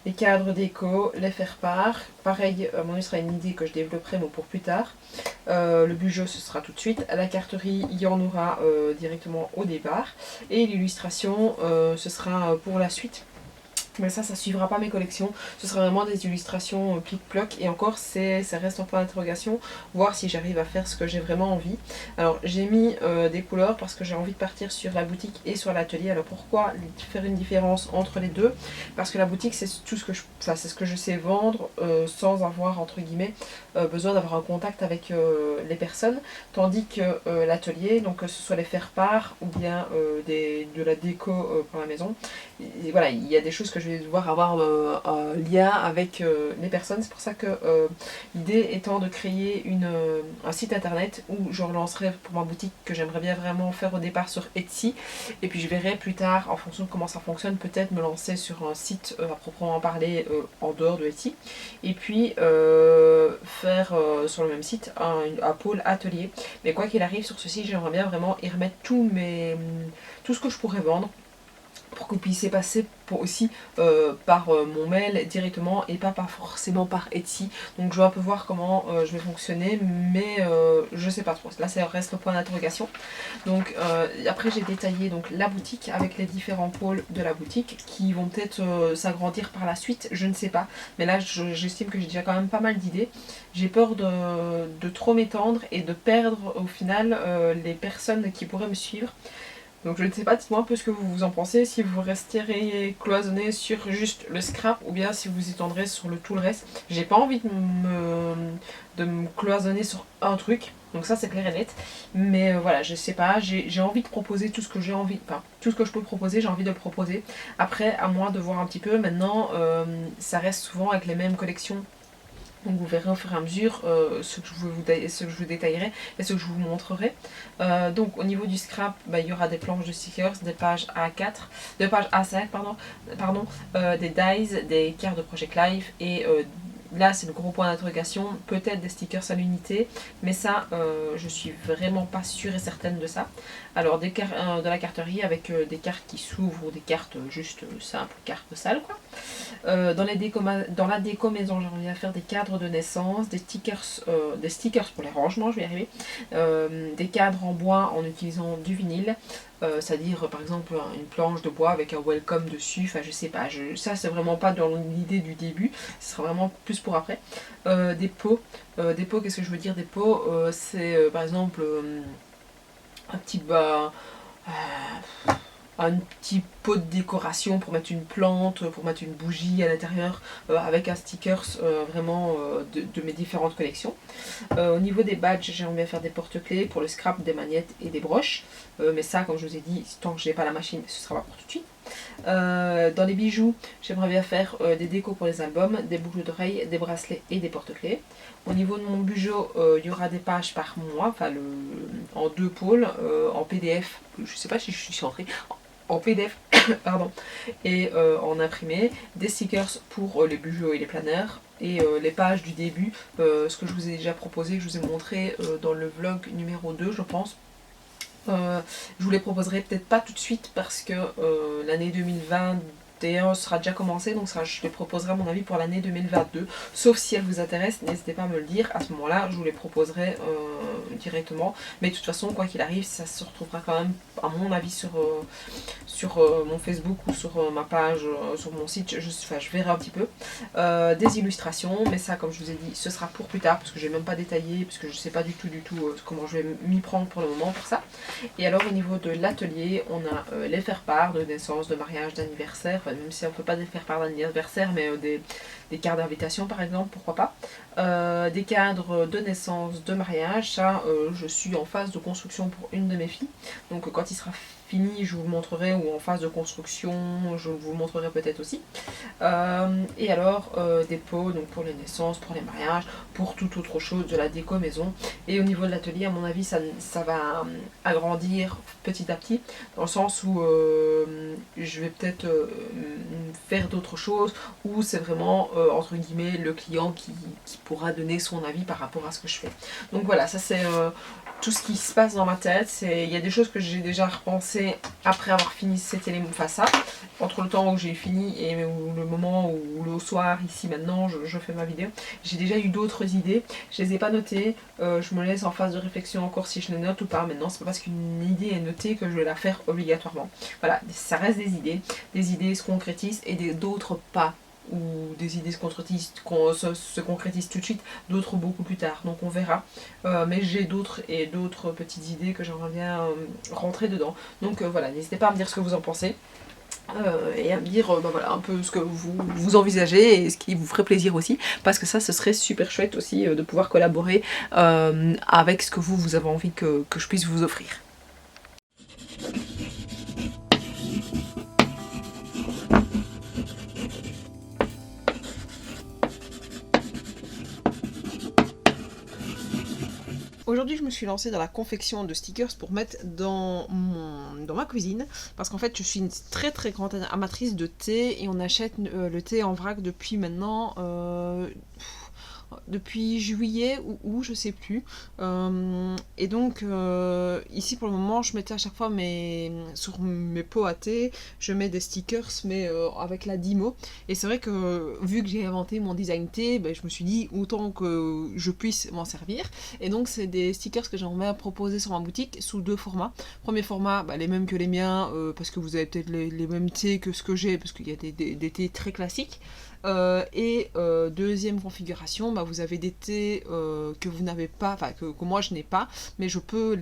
Les cadres déco, les faire-part, pareil, ce sera une idée que je développerai mais pour plus tard. Le budget ce sera tout de suite. La carterie, il y en aura directement au départ. Et l'illustration, ce sera pour la suite. Mais ça suivra pas mes collections. Ce sera vraiment des illustrations plic-ploc. Et encore, ça reste en point d'interrogation. Voir si j'arrive à faire ce que j'ai vraiment envie. Alors, j'ai mis des couleurs parce que j'ai envie de partir sur la boutique et sur l'atelier. Alors, pourquoi faire une différence entre les deux? Parce que la boutique, c'est tout ce que c'est ce que je sais vendre sans avoir, entre guillemets, besoin d'avoir un contact avec les personnes. Tandis que l'atelier, donc que ce soit les faire-part ou bien de la déco pour la maison, et voilà, il y a des choses que je vais devoir avoir un lien avec les personnes. C'est pour ça que l'idée étant de créer un site internet où je relancerai pour ma boutique que j'aimerais bien vraiment faire au départ sur Etsy. Et puis je verrai plus tard, en fonction de comment ça fonctionne, peut-être me lancer sur un site à proprement parler en dehors de Etsy. Et puis faire sur le même site un pôle atelier. Mais quoi qu'il arrive sur ce site, j'aimerais bien vraiment y remettre tout ce que je pourrais vendre, pour que vous puissiez passer aussi par mon mail directement et pas forcément par Etsy. Donc je vais un peu voir comment je vais fonctionner, mais je sais pas trop. Là ça reste le point d'interrogation. Donc après j'ai détaillé donc la boutique avec les différents pôles de la boutique qui vont peut-être s'agrandir par la suite, je ne sais pas. Mais là j'estime que j'ai déjà quand même pas mal d'idées. J'ai peur de trop m'étendre et de perdre au final les personnes qui pourraient me suivre. Donc je ne sais pas, dites-moi un peu ce que vous en pensez, si vous resterez cloisonné sur juste le scrap ou bien si vous étendrez sur tout le reste. J'ai pas envie de me cloisonner sur un truc, donc ça c'est clair et net. Mais voilà, je sais pas, j'ai envie de proposer tout ce que j'ai envie, enfin tout ce que je peux proposer, j'ai envie de le proposer. Après, à moi de voir un petit peu, maintenant ça reste souvent avec les mêmes collections. Donc vous verrez au fur et à mesure ce que je vous détaillerai et ce que je vous montrerai. Donc au niveau du scrap, il y aura des planches de stickers, des pages A4, des pages A5 pardon, des dies, des cartes de Project Life et là c'est le gros point d'interrogation, peut-être des stickers à l'unité, mais ça je suis vraiment pas sûre et certaine de ça. Alors de la carterie avec des cartes qui s'ouvrent ou des cartes juste simples, cartes sales quoi. Dans la déco maison, j'ai envie de faire des cadres de naissance, des stickers pour les rangements, je vais y arriver, des cadres en bois en utilisant du vinyle, c'est-à-dire par exemple une planche de bois avec un welcome dessus, enfin je sais pas, ça c'est vraiment pas dans l'idée du début, ce sera vraiment plus pour après. Des pots, qu'est-ce que je veux dire des pots, c'est par exemple un petit un petit pot de décoration pour mettre une plante, pour mettre une bougie à l'intérieur avec un sticker vraiment de mes différentes collections. Au niveau des badges, j'ai envie de faire des porte-clés pour le scrap, des magnettes et des broches. Mais ça, comme je vous ai dit, tant que je n'ai pas la machine, ce sera pas pour tout de suite. Dans les bijoux, j'aimerais bien faire des décos pour les albums, des boucles d'oreilles, des bracelets et des porte-clés. Au niveau de mon budget, il y aura des pages par mois, enfin en deux pôles, en PDF, je sais pas si je suis centrée, en PDF pardon, et en imprimé, des stickers pour les bijoux et les planeurs, et les pages du début, ce que je vous ai déjà proposé, que je vous ai montré dans le vlog numéro 2 je pense. Je vous les proposerai peut-être pas tout de suite parce que l'année 2021 sera déjà commencée, donc je les proposerai à mon avis pour l'année 2022, sauf si elles vous intéressent, n'hésitez pas à me le dire, à ce moment là je vous les proposerai directement, mais de toute façon quoi qu'il arrive ça se retrouvera quand même à mon avis sur mon Facebook ou sur ma page, sur mon site, je verrai un petit peu. Des illustrations, mais ça comme je vous ai dit ce sera pour plus tard parce que j'ai même pas détaillé, parce que je sais pas du tout comment je vais m'y prendre pour le moment pour ça. Et alors au niveau de l'atelier, on a les faire-part de naissance, de mariage, d'anniversaire, enfin, même si on ne peut pas des faire-part d'anniversaire, mais des cartes d'invitation par exemple, pourquoi pas. des cadres de naissance, de mariage. Ça, je suis en phase de construction pour une de mes filles. Donc quand il sera fini, je vous le montrerai, ou en phase de construction, je vous le montrerai peut-être aussi. Et alors des pots donc pour les naissances, pour les mariages, pour toute autre chose, de la déco maison. Et au niveau de l'atelier, à mon avis, ça va agrandir petit à petit, dans le sens où je vais peut-être faire d'autres choses, où c'est vraiment entre guillemets le client qui pourra donner son avis par rapport à ce que je fais. Donc voilà, ça c'est tout ce qui se passe dans ma tête. Il y a des choses que j'ai déjà repensées après avoir fini cet élément, enfin ça, entre le temps où j'ai fini et le moment où le soir, ici maintenant, je fais ma vidéo. J'ai déjà eu d'autres idées, je les ai pas notées, je me laisse en phase de réflexion encore si je les note ou pas. Maintenant, c'est pas parce qu'une idée est notée que je vais la faire obligatoirement. Voilà, ça reste des idées se concrétisent et d'autres pas, ou des idées se concrétisent tout de suite, d'autres beaucoup plus tard, donc on verra. Mais j'ai d'autres petites idées que j'aimerais bien rentrer dedans. Donc voilà, n'hésitez pas à me dire ce que vous en pensez. Et à me dire bah voilà, un peu ce que vous envisagez et ce qui vous ferait plaisir aussi, parce que ça ce serait super chouette aussi de pouvoir collaborer avec ce que vous avez envie que je puisse vous offrir. Aujourd'hui, je me suis lancée dans la confection de stickers pour mettre dans ma cuisine, parce qu'en fait, je suis une très très grande amatrice de thé et on achète le thé en vrac depuis maintenant depuis juillet ou je sais plus. Et donc ici pour le moment je mettais à chaque fois sur mes pots à thé, je mets des stickers mais avec la Dymo. Et c'est vrai que vu que j'ai inventé mon design thé, ben, je me suis dit autant que je puisse m'en servir. Et donc c'est des stickers que j'aimerais proposer sur ma boutique sous deux formats. Premier format, bah, les mêmes que les miens, parce que vous avez peut-être les mêmes thés que ce que j'ai, parce qu'il y a des thés très classiques. Et deuxième configuration, bah, vous avez des thés que vous n'avez pas, enfin que moi je n'ai pas, mais je peux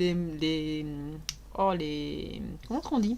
comment on dit,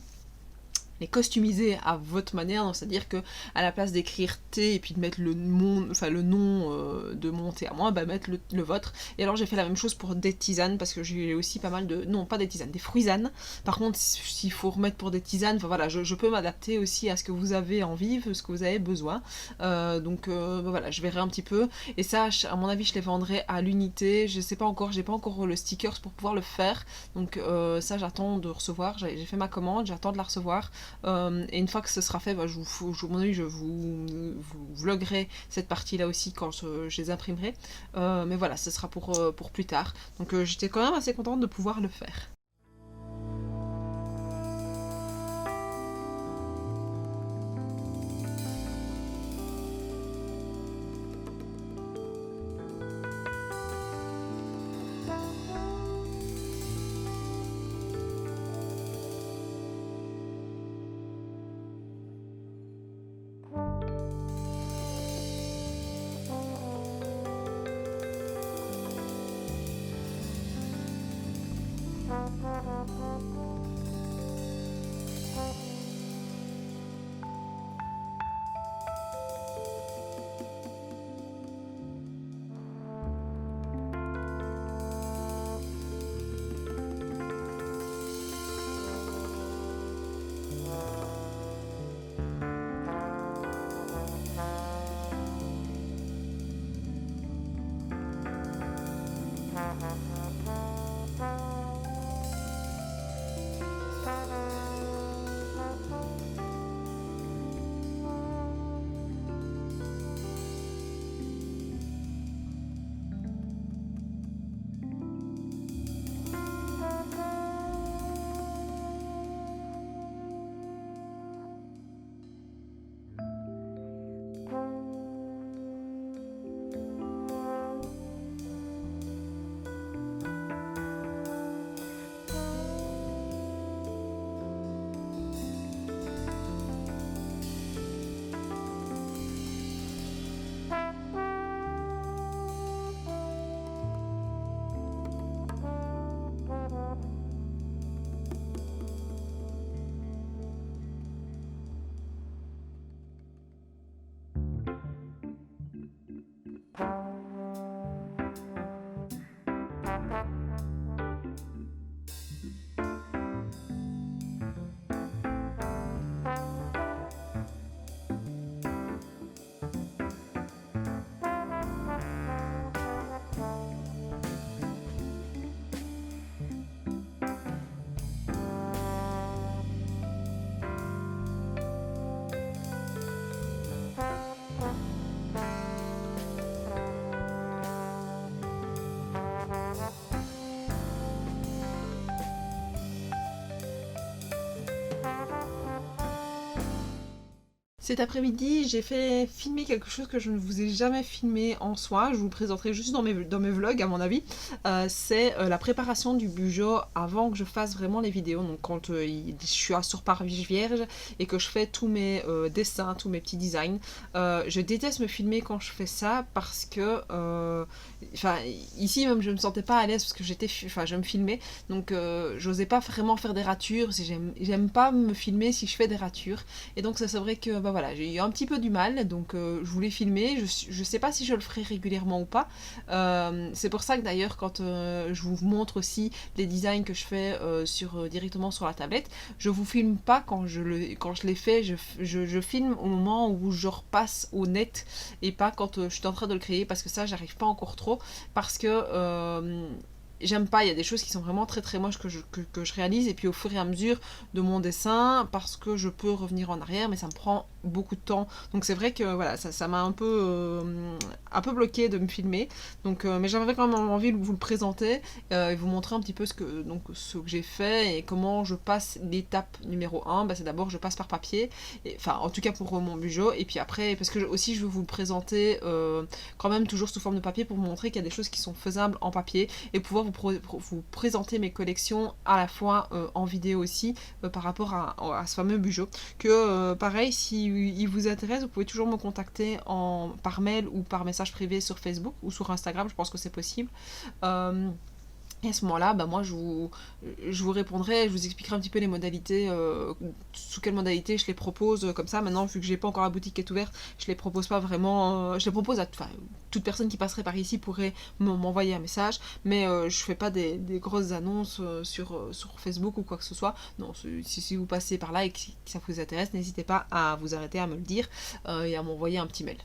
les customiser à votre manière, c'est-à-dire que à la place d'écrire thé et puis de mettre le nom de mon thé à moi, bah mettre le vôtre. Et alors j'ai fait la même chose pour des tisanes, parce que j'ai aussi pas mal de, non pas des tisanes, des fruisanes. Par contre, s'il faut remettre pour des tisanes, enfin voilà, je peux m'adapter aussi à ce que vous avez envie, ce que vous avez besoin. Donc bah, voilà, je verrai un petit peu. Et ça, à mon avis, je les vendrai à l'unité. Je sais pas encore, j'ai pas encore le stickers pour pouvoir le faire. Donc ça, j'attends de recevoir. J'ai fait ma commande, j'attends de la recevoir. Et une fois que ce sera fait, bah, je vous vloguerai cette partie là aussi quand je les imprimerai. Mais voilà, ce sera pour plus tard. Donc j'étais quand même assez contente de pouvoir le faire. Cet après-midi, j'ai fait filmer quelque chose que je ne vous ai jamais filmé en soi. Je vous le présenterai juste dans mes vlogs, à mon avis. C'est la préparation du bujo avant que je fasse vraiment les vidéos. Donc quand je suis sur page vierge et que je fais tous mes dessins, tous mes petits designs. Je déteste me filmer quand je fais ça parce que... ici même je me sentais pas à l'aise parce que je me filmais. Donc j'osais pas vraiment faire des ratures. J'aime pas me filmer si je fais des ratures. Et donc ça c'est vrai que voilà, j'ai eu un petit peu du mal, donc je voulais filmer, je sais pas si je le ferai régulièrement ou pas. C'est pour ça que d'ailleurs quand je vous montre aussi les designs que je fais directement sur la tablette, je vous filme pas quand je les fais, je filme au moment où je repasse au net et pas quand je suis en train de le créer, parce que ça j'arrive pas encore trop, parce que j'aime pas, il y a des choses qui sont vraiment très très moches que je réalise, et puis au fur et à mesure de mon dessin, parce que je peux revenir en arrière, mais ça me prend beaucoup de temps. Donc c'est vrai que voilà, ça m'a un peu bloqué de me filmer. Donc, mais j'avais quand même envie de vous le présenter et vous montrer un petit peu ce que j'ai fait et comment je passe l'étape numéro 1. C'est d'abord je passe par papier, enfin en tout cas pour mon bujo, et puis après, parce que aussi je veux vous le présenter quand même toujours sous forme de papier pour vous montrer qu'il y a des choses qui sont faisables en papier et pouvoir vous présenter mes collections à la fois en vidéo aussi par rapport à ce fameux bujo. Que pareil, si il vous intéresse, vous pouvez toujours me contacter par mail ou par message privé sur Facebook ou sur Instagram, je pense que c'est possible. Et à ce moment-là, moi je vous répondrai, je vous expliquerai un petit peu les modalités, sous quelles modalités je les propose comme ça. Maintenant, vu que j'ai pas encore la boutique qui est ouverte, je les propose pas vraiment, je les propose à toute personne qui passerait par ici pourrait m'envoyer un message, mais je fais pas des grosses annonces sur Facebook ou quoi que ce soit. Non, si vous passez par là et que ça vous intéresse, n'hésitez pas à vous arrêter, à me le dire et à m'envoyer un petit mail.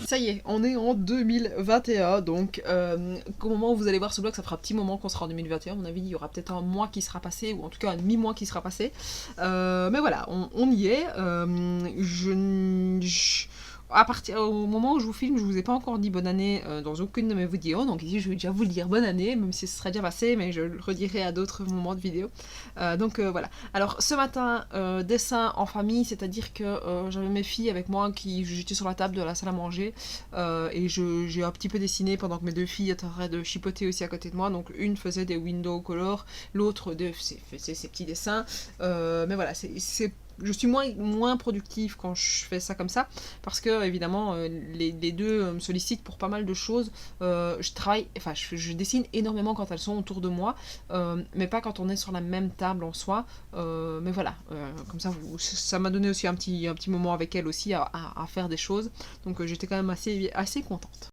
Ça y est, on est en 2021, donc au moment où vous allez voir ce vlog, ça fera un petit moment qu'on sera en 2021, à mon avis il y aura peut-être un mois qui sera passé, ou en tout cas un demi-mois qui sera passé, mais voilà, on y est. Au moment où je vous filme, je vous ai pas encore dit bonne année dans aucune de mes vidéos, donc ici je vais déjà vous le dire bonne année, même si ce sera déjà passé, mais je le redirai à d'autres moments de vidéo. Donc voilà. Alors ce matin, dessin en famille, c'est-à-dire que j'avais mes filles avec moi, j'étais sur la table de la salle à manger, et j'ai un petit peu dessiné pendant que mes deux filles étaient en train de chipoter aussi à côté de moi. Donc une faisait des window color, l'autre faisait ses petits dessins, mais voilà, je suis moins productive quand je fais ça comme ça, parce que évidemment les deux me sollicitent pour pas mal de choses. Je dessine énormément quand elles sont autour de moi, mais pas quand on est sur la même table en soi. Mais voilà, comme ça m'a donné aussi un petit moment avec elles aussi à faire des choses, donc j'étais quand même assez contente.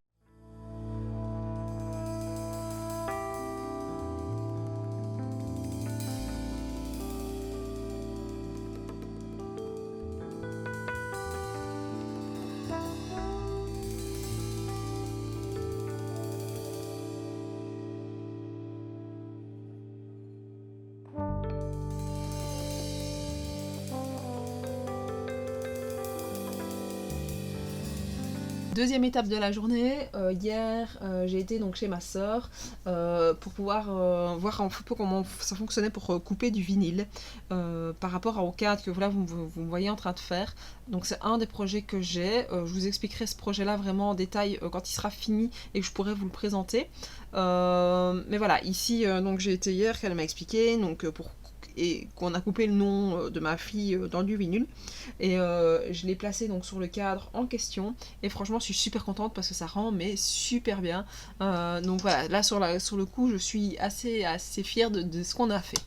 Deuxième étape de la journée, hier j'ai été donc chez ma sœur pour pouvoir voir un peu comment ça fonctionnait pour couper du vinyle par rapport au cadre que voilà, vous me voyez en train de faire. Donc c'est un des projets que j'ai, je vous expliquerai ce projet là vraiment en détail quand il sera fini et que je pourrai vous le présenter. Mais voilà, ici donc j'ai été hier qu'elle m'a expliqué donc et qu'on a coupé le nom de ma fille dans du vinyle et je l'ai placé donc sur le cadre en question et franchement je suis super contente parce que ça rend mais super bien. Donc voilà, là sur le coup je suis assez fière de ce qu'on a fait.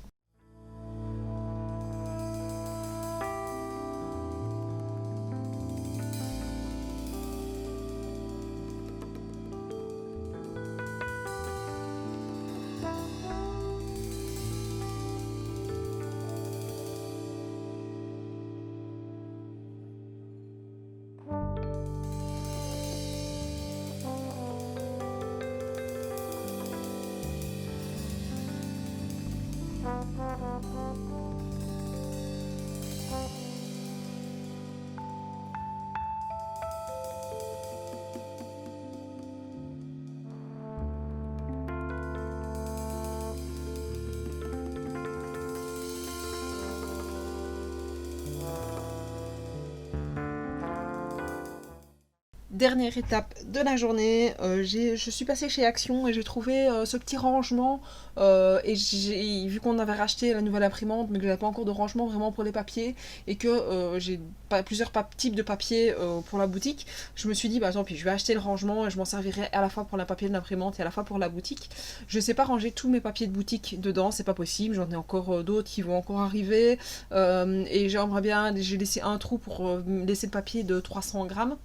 Dernière étape de la journée, je suis passée chez Action et j'ai trouvé ce petit rangement et j'ai vu qu'on avait racheté la nouvelle imprimante mais que j'avais pas encore de rangement vraiment pour les papiers et que j'ai plusieurs types de papiers pour la boutique. Je me suis dit bah tant pis, je vais acheter le rangement et je m'en servirai à la fois pour la papier de l'imprimante et à la fois pour la boutique. Je sais pas ranger tous mes papiers de boutique dedans, c'est pas possible, j'en ai encore d'autres qui vont encore arriver et j'aimerais bien, j'ai laissé un trou pour laisser le papier de 300 grammes.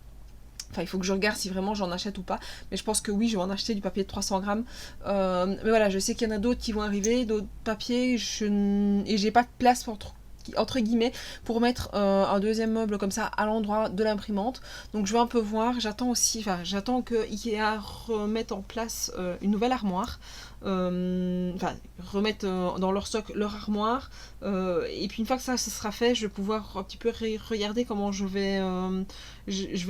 Enfin, il faut que je regarde si vraiment j'en achète ou pas. Mais je pense que oui, je vais en acheter du papier de 300 grammes. Mais voilà, je sais qu'il y en a d'autres qui vont arriver, d'autres papiers. Et j'ai pas de place pour entre guillemets pour mettre un deuxième meuble comme ça à l'endroit de l'imprimante. Donc je vais un peu voir. J'attends que Ikea remette en place une nouvelle armoire. Remettre dans leur stock leur armoire. Et puis une fois que ça sera fait, je vais pouvoir un petit peu regarder comment je vais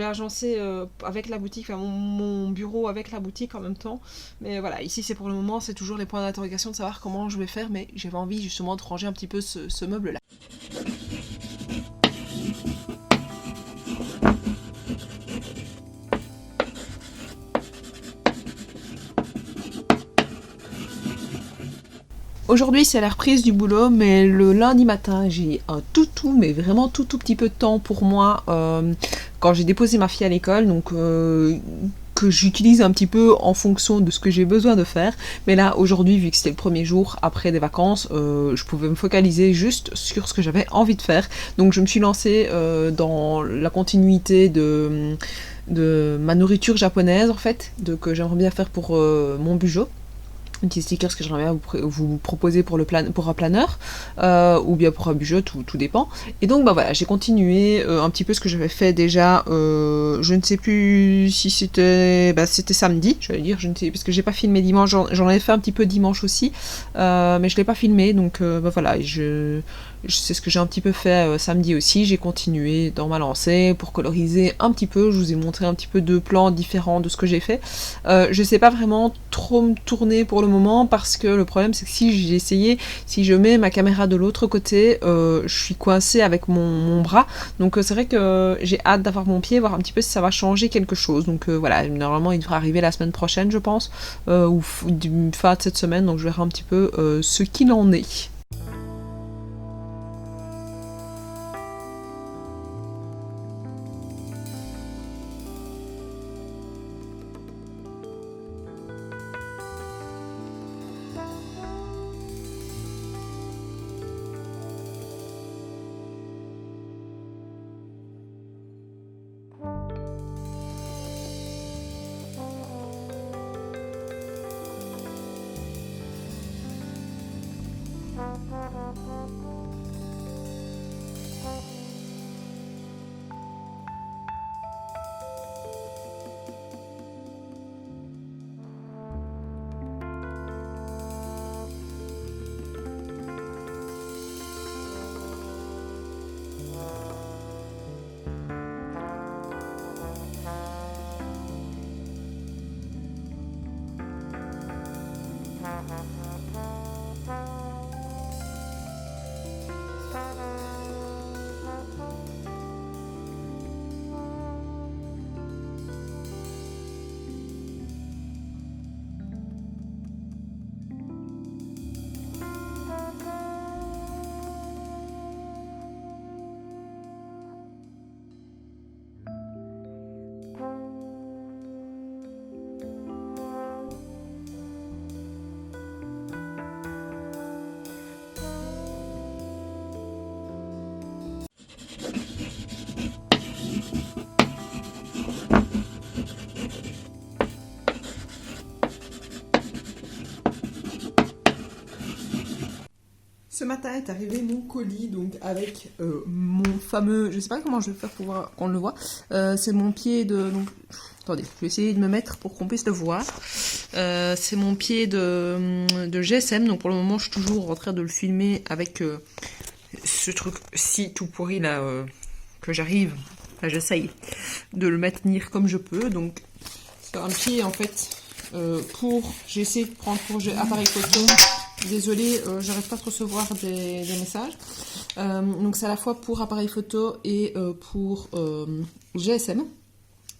agencer avec la boutique, enfin mon bureau avec la boutique en même temps. Mais voilà, ici c'est pour le moment, c'est toujours les points d'interrogation de savoir comment je vais faire, mais j'avais envie justement de ranger un petit peu ce meuble-là. Aujourd'hui c'est la reprise du boulot, mais le lundi matin j'ai un mais vraiment tout petit peu de temps pour moi quand j'ai déposé ma fille à l'école, donc que j'utilise un petit peu en fonction de ce que j'ai besoin de faire. Mais là aujourd'hui, vu que c'était le premier jour après des vacances, je pouvais me focaliser juste sur ce que j'avais envie de faire. Donc je me suis lancée dans la continuité de ma nourriture japonaise en fait, que j'aimerais bien faire pour mon bujo. Un petit sticker que j'aimerais bien vous proposer pour un planeur ou bien pour un budget, tout dépend. Et donc bah voilà, j'ai continué un petit peu ce que j'avais fait déjà. Je ne sais plus si c'était samedi, j'allais dire, je ne sais, parce que j'ai pas filmé dimanche. J'en avais fait un petit peu dimanche aussi, mais je l'ai pas filmé, donc voilà, c'est ce que j'ai un petit peu fait samedi aussi. J'ai continué dans ma lancée pour coloriser un petit peu. Je vous ai montré un petit peu de plans différents de ce que j'ai fait. Je sais pas vraiment trop me tourner pour le moment parce que le problème c'est que si je mets ma caméra de l'autre côté, je suis coincée avec mon bras. Donc c'est vrai que j'ai hâte d'avoir mon pied, voir un petit peu si ça va changer quelque chose. Donc voilà, normalement il devrait arriver la semaine prochaine je pense, ou fin de cette semaine. Donc je verrai un petit peu ce qu'il en est. matin est arrivé mon colis, donc avec mon fameux, je sais pas comment je vais faire pour qu'on le voit, c'est mon pied de, donc, attendez, je vais essayer de me mettre pour qu'on puisse le voir, c'est mon pied de GSM, donc pour le moment je suis toujours en train de le filmer avec ce truc-ci tout pourri là, que j'arrive, là j'essaye de le maintenir comme je peux, donc c'est un pied en fait, j'ai essayé de prendre pour appareil photo. Désolée, j'arrête pas de recevoir des messages. Donc c'est à la fois pour appareil photo et pour GSM.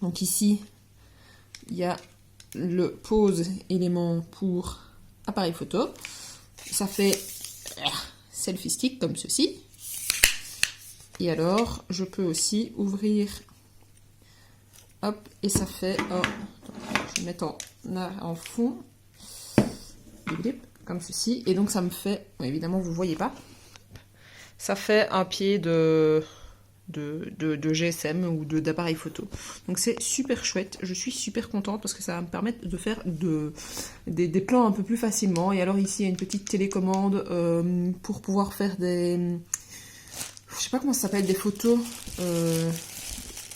Donc ici, il y a le pose élément pour appareil photo. Ça fait selfie stick comme ceci. Et alors, je peux aussi ouvrir, hop, et ça fait, je vais mettre en fond. Comme ceci, et donc ça me fait, évidemment vous ne voyez pas, ça fait un pied de GSM ou d'appareil photo. Donc c'est super chouette, je suis super contente parce que ça va me permettre de faire des plans un peu plus facilement. Et alors ici il y a une petite télécommande pour pouvoir faire je sais pas comment ça s'appelle, des photos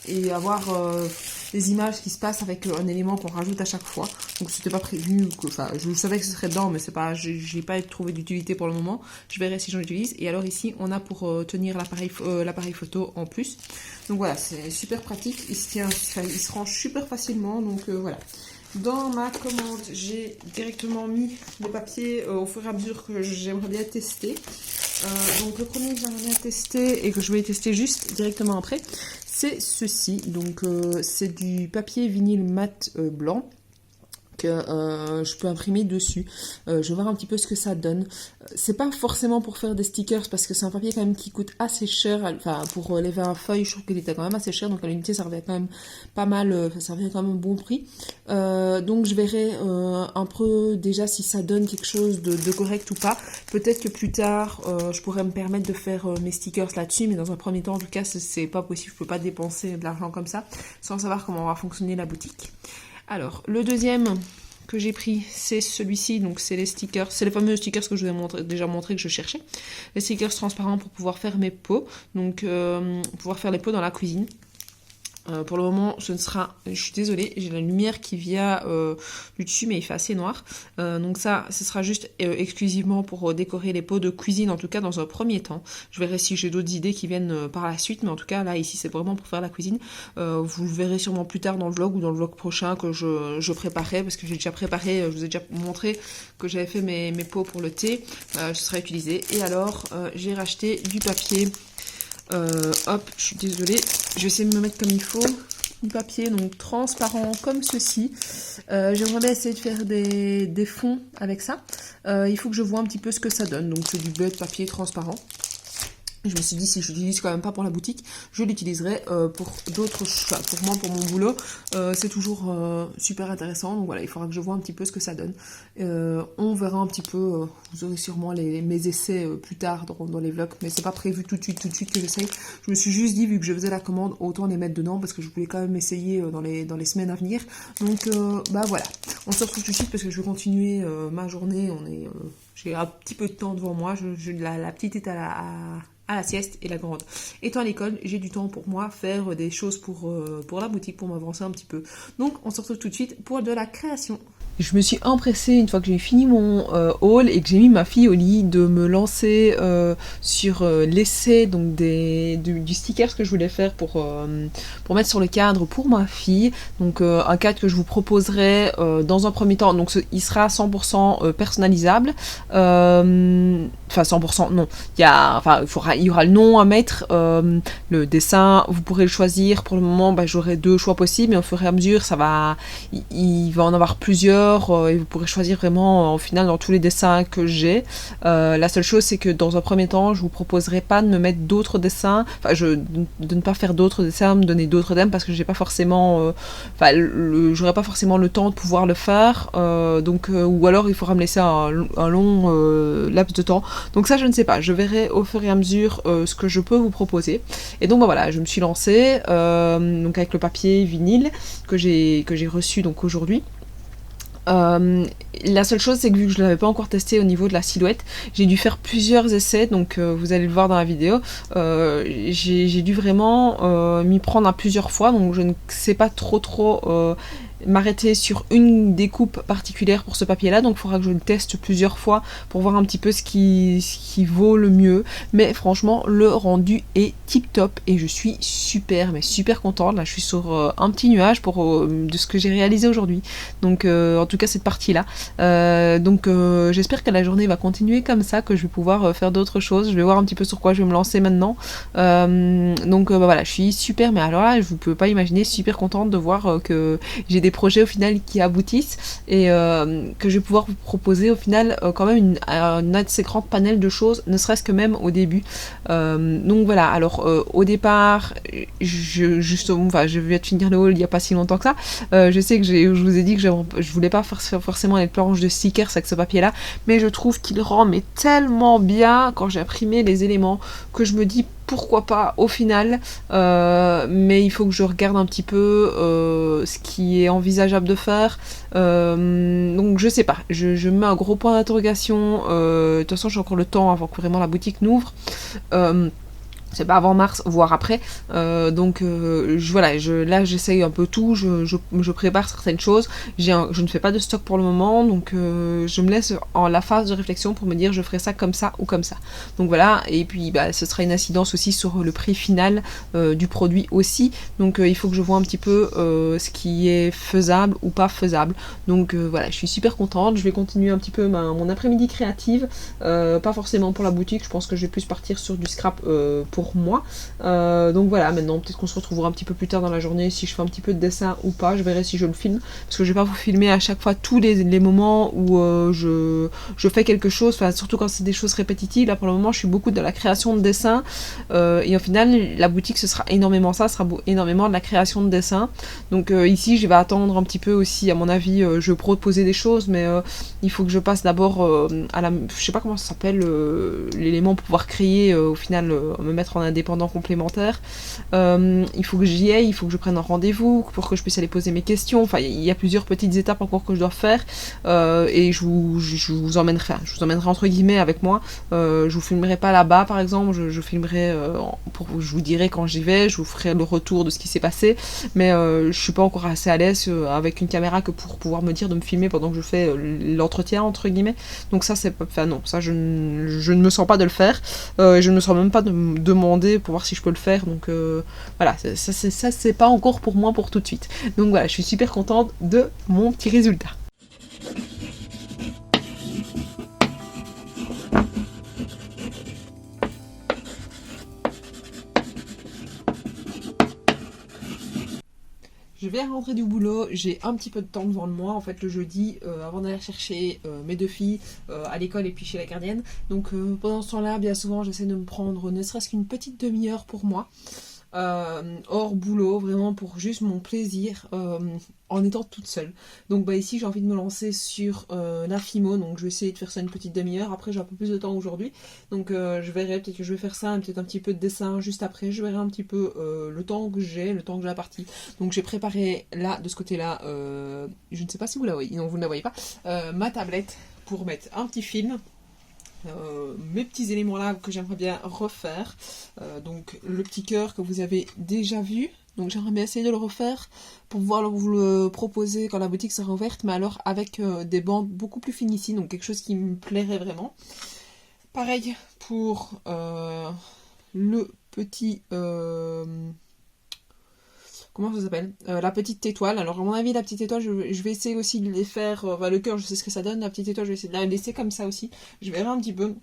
et avoir des images qui se passent avec un élément qu'on rajoute à chaque fois. Donc c'était pas prévu, enfin je savais que ce serait dedans, mais c'est pas, j'ai pas trouvé d'utilité pour le moment. Je verrai si j'en utilise. Et alors ici on a pour tenir l'appareil photo en plus. Donc voilà, c'est super pratique. Il se range super facilement. Donc voilà. Dans ma commande, j'ai directement mis le papier au fur et à mesure que j'aimerais bien tester. Donc le premier que j'aimerais bien tester et que je vais tester juste directement après, c'est ceci. Donc c'est du papier vinyle mat blanc que je peux imprimer dessus. Je vais voir un petit peu ce que ça donne. C'est pas forcément pour faire des stickers parce que c'est un papier quand même qui coûte assez cher. Enfin, pour les 20 feuilles, je trouve qu'il était quand même assez cher. Donc à l'unité, ça revient quand même pas mal. Ça revient quand même un bon prix. Donc je verrai un peu déjà si ça donne quelque chose de correct ou pas. Peut-être que plus tard, je pourrais me permettre de faire mes stickers là-dessus. Mais dans un premier temps, en tout cas, c'est pas possible. Je peux pas dépenser de l'argent comme ça sans savoir comment va fonctionner la boutique. Alors, le deuxième que j'ai pris, c'est celui-ci, donc c'est les stickers, c'est les fameux stickers que je vous ai déjà montré que je cherchais. Les stickers transparents pour pouvoir faire mes pots, donc pouvoir faire les pots dans la cuisine. Pour le moment, je suis désolée, j'ai la lumière qui vient du dessus, mais il fait assez noir. Donc ça, ce sera juste exclusivement pour décorer les pots de cuisine, en tout cas dans un premier temps. Je verrai si j'ai d'autres idées qui viennent par la suite, mais en tout cas, là, ici, c'est vraiment pour faire la cuisine. Vous le verrez sûrement plus tard dans le vlog ou dans le vlog prochain que je préparais, parce que j'ai déjà préparé, je vous ai déjà montré que j'avais fait mes pots pour le thé. Ce sera utilisé. Et alors, j'ai racheté du papier. Hop, je suis désolée, je vais essayer de me mettre comme il faut. Du papier donc transparent comme ceci. J'aimerais bien essayer de faire des fonds avec ça. Il faut que je vois un petit peu ce que ça donne. Donc c'est du bête papier transparent. Je me suis dit, si je l'utilise quand même pas pour la boutique, je l'utiliserai pour d'autres choses. Pour moi, pour mon boulot, c'est toujours super intéressant. Donc voilà, il faudra que je vois un petit peu ce que ça donne. On verra un petit peu, vous aurez sûrement mes essais plus tard dans les vlogs, mais c'est pas prévu tout de suite que j'essaye. Je me suis juste dit, vu que je faisais la commande, autant les mettre dedans, parce que je voulais quand même essayer dans les semaines à venir. Donc bah voilà, on se retrouve tout de suite parce que je vais continuer ma journée. J'ai un petit peu de temps devant moi. La petite est à la sieste et la grande étant à l'école, j'ai du temps pour moi faire des choses pour la boutique, pour m'avancer un petit peu. Donc on se retrouve tout de suite pour de la création. Je me suis empressée, une fois que j'ai fini mon haul et que j'ai mis ma fille au lit, de me lancer sur l'essai donc du sticker que je voulais faire pour mettre sur le cadre pour ma fille. Donc un cadre que je vous proposerai dans un premier temps. Donc il sera 100% personnalisable. Enfin 100% non. Il y aura le nom à mettre, le dessin, vous pourrez le choisir. Pour le moment, j'aurai 2 choix possibles, mais au fur et à mesure, il va en avoir plusieurs. Et vous pourrez choisir vraiment au final dans tous les dessins que j'ai. La seule chose, c'est que dans un premier temps, je vous proposerai pas de me mettre d'autres dessins, de ne pas faire d'autres dessins, me donner d'autres thèmes, parce que j'ai pas forcément j'aurais pas forcément le temps de pouvoir le faire, ou alors il faudra me laisser un long laps de temps. Donc ça, je ne sais pas, je verrai au fur et à mesure ce que je peux vous proposer. Et donc voilà, je me suis lancée donc avec le papier vinyle que j'ai reçu donc aujourd'hui. La seule chose, c'est que vu que je ne l'avais pas encore testé au niveau de la silhouette, j'ai dû faire plusieurs essais, donc vous allez le voir dans la vidéo. J'ai dû vraiment m'y prendre à plusieurs fois, donc je ne sais pas trop m'arrêter sur une découpe particulière pour ce papier là, donc il faudra que je le teste plusieurs fois pour voir un petit peu ce qui vaut le mieux, mais franchement le rendu est tip top et je suis super contente. Là je suis sur un petit nuage de ce que j'ai réalisé aujourd'hui, donc en tout cas cette partie là, j'espère que la journée va continuer comme ça, que je vais pouvoir faire d'autres choses. Je vais voir un petit peu sur quoi je vais me lancer maintenant, voilà, je suis super, mais alors là vous pouvez pas imaginer, super contente de voir que j'ai des projets au final qui aboutissent et que je vais pouvoir vous proposer au final quand même une assez grande panel de choses, ne serait-ce que même au début. Donc voilà, alors au départ, je viens de finir le haul il n'y a pas si longtemps que ça. Je sais que je vous ai dit que je voulais pas faire forcément les planches de stickers avec ce papier là, mais je trouve qu'il rend tellement bien quand j'ai imprimé les éléments que je me dis pourquoi pas au final, mais il faut que je regarde un petit peu ce qui est envisageable de faire, donc je sais pas, je mets un gros point d'interrogation. De toute façon j'ai encore le temps avant que vraiment la boutique n'ouvre, c'est pas avant mars, voire après, voilà, là j'essaye un peu tout, je prépare certaines choses, je ne fais pas de stock pour le moment, donc je me laisse en la phase de réflexion pour me dire je ferai ça comme ça ou comme ça, donc voilà, et puis ce sera une incidence aussi sur le prix final du produit aussi, donc il faut que je vois un petit peu ce qui est faisable ou pas faisable, donc voilà, je suis super contente, je vais continuer un petit peu mon après-midi créative, pas forcément pour la boutique, je pense que je vais plus partir sur du scrap pour moi, donc voilà, maintenant peut-être qu'on se retrouvera un petit peu plus tard dans la journée si je fais un petit peu de dessin ou pas, je verrai si je le filme, parce que je vais pas vous filmer à chaque fois tous les moments où je fais quelque chose, surtout quand c'est des choses répétitives. Là pour le moment je suis beaucoup dans la création de dessin, et au final la boutique ce sera énormément ça, sera énormément de la création de dessin, donc ici je vais attendre un petit peu aussi, à mon avis je vais proposer des choses, mais il faut que je passe d'abord je sais pas comment ça s'appelle, l'élément pour pouvoir créer, au final me mettre en indépendant complémentaire, il faut que j'y aille, il faut que je prenne un rendez-vous pour que je puisse aller poser mes questions, enfin il y a plusieurs petites étapes encore que je dois faire, et je vous emmènerai entre guillemets avec moi, je vous filmerai pas là-bas par exemple, je filmerai, je vous dirai quand j'y vais, je vous ferai le retour de ce qui s'est passé, mais je suis pas encore assez à l'aise avec une caméra que pour pouvoir me dire de me filmer pendant que je fais l'entretien entre guillemets, donc ça c'est pas, enfin non, ça je ne me sens pas de le faire, je ne me sens même pas de me demander pour voir si je peux le faire, donc voilà, ça c'est pas encore pour moi pour tout de suite, donc voilà, je suis super contente de mon petit résultat. Je vais rentrer du boulot, j'ai un petit peu de temps devant moi, en fait le jeudi, avant d'aller chercher mes deux filles à l'école et puis chez la gardienne. Donc pendant ce temps-là, bien souvent, j'essaie de me prendre ne serait-ce qu'une petite demi-heure pour moi, hors boulot, vraiment pour juste mon plaisir, en étant toute seule. Donc ici j'ai envie de me lancer sur la Fimo, donc je vais essayer de faire ça une petite demi-heure. Après j'ai un peu plus de temps aujourd'hui, donc je verrai, peut-être que je vais faire ça, peut-être un petit peu de dessin juste après, je verrai un petit peu le temps que j'ai la partie. Donc j'ai préparé là, de ce côté-là, je ne sais pas si vous la voyez, non vous ne la voyez pas, ma tablette pour mettre un petit film. Mes petits éléments là que j'aimerais bien refaire, donc le petit cœur que vous avez déjà vu, donc j'aimerais bien essayer de le refaire pour pouvoir vous le proposer quand la boutique sera ouverte, mais alors avec des bandes beaucoup plus fines ici, donc quelque chose qui me plairait vraiment. Pareil pour le petit comment ça s'appelle, la petite étoile. Alors à mon avis la petite étoile je vais essayer aussi de les faire, le cœur je sais ce que ça donne, la petite étoile je vais essayer de la laisser comme ça aussi, je verrai un petit peu.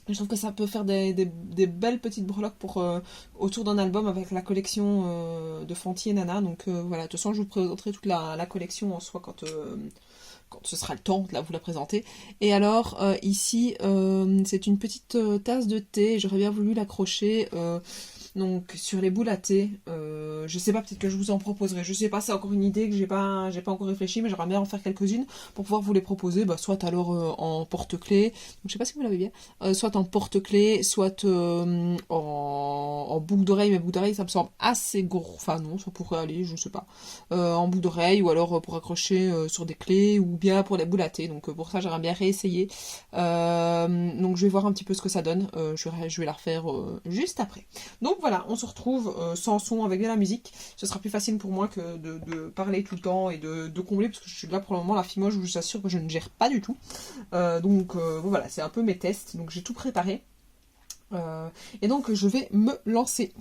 Je trouve que ça peut faire des belles petites breloques pour autour d'un album avec la collection de Fenty et Nana, donc voilà, de toute façon je vous présenterai toute la collection en soi quand ce sera le temps de vous la présenter. Et alors ici c'est une petite tasse de thé, j'aurais bien voulu l'accrocher Donc sur les boules à thé, je sais pas, peut-être que je vous en proposerai. Je sais pas, c'est encore une idée que j'ai pas encore réfléchi, mais j'aimerais bien en faire quelques-unes pour pouvoir vous les proposer, soit alors en porte-clés, donc je sais pas si vous l'avez bien, soit en porte-clés, soit en boucle d'oreille, mais boucle d'oreille ça me semble assez gros, enfin non, ça pourrait aller, je sais pas, en boucle d'oreille ou alors pour accrocher sur des clés ou bien pour les boules à thé, donc pour ça j'aimerais bien réessayer. Donc je vais voir un petit peu ce que ça donne, je vais la refaire juste après. Donc voilà, on se retrouve sans son avec de la musique. Ce sera plus facile pour moi que de parler tout le temps et de combler, parce que je suis là pour le moment, la Fimo, je vous assure que je ne gère pas du tout. Donc voilà, c'est un peu mes tests, donc j'ai tout préparé. Et donc je vais me lancer.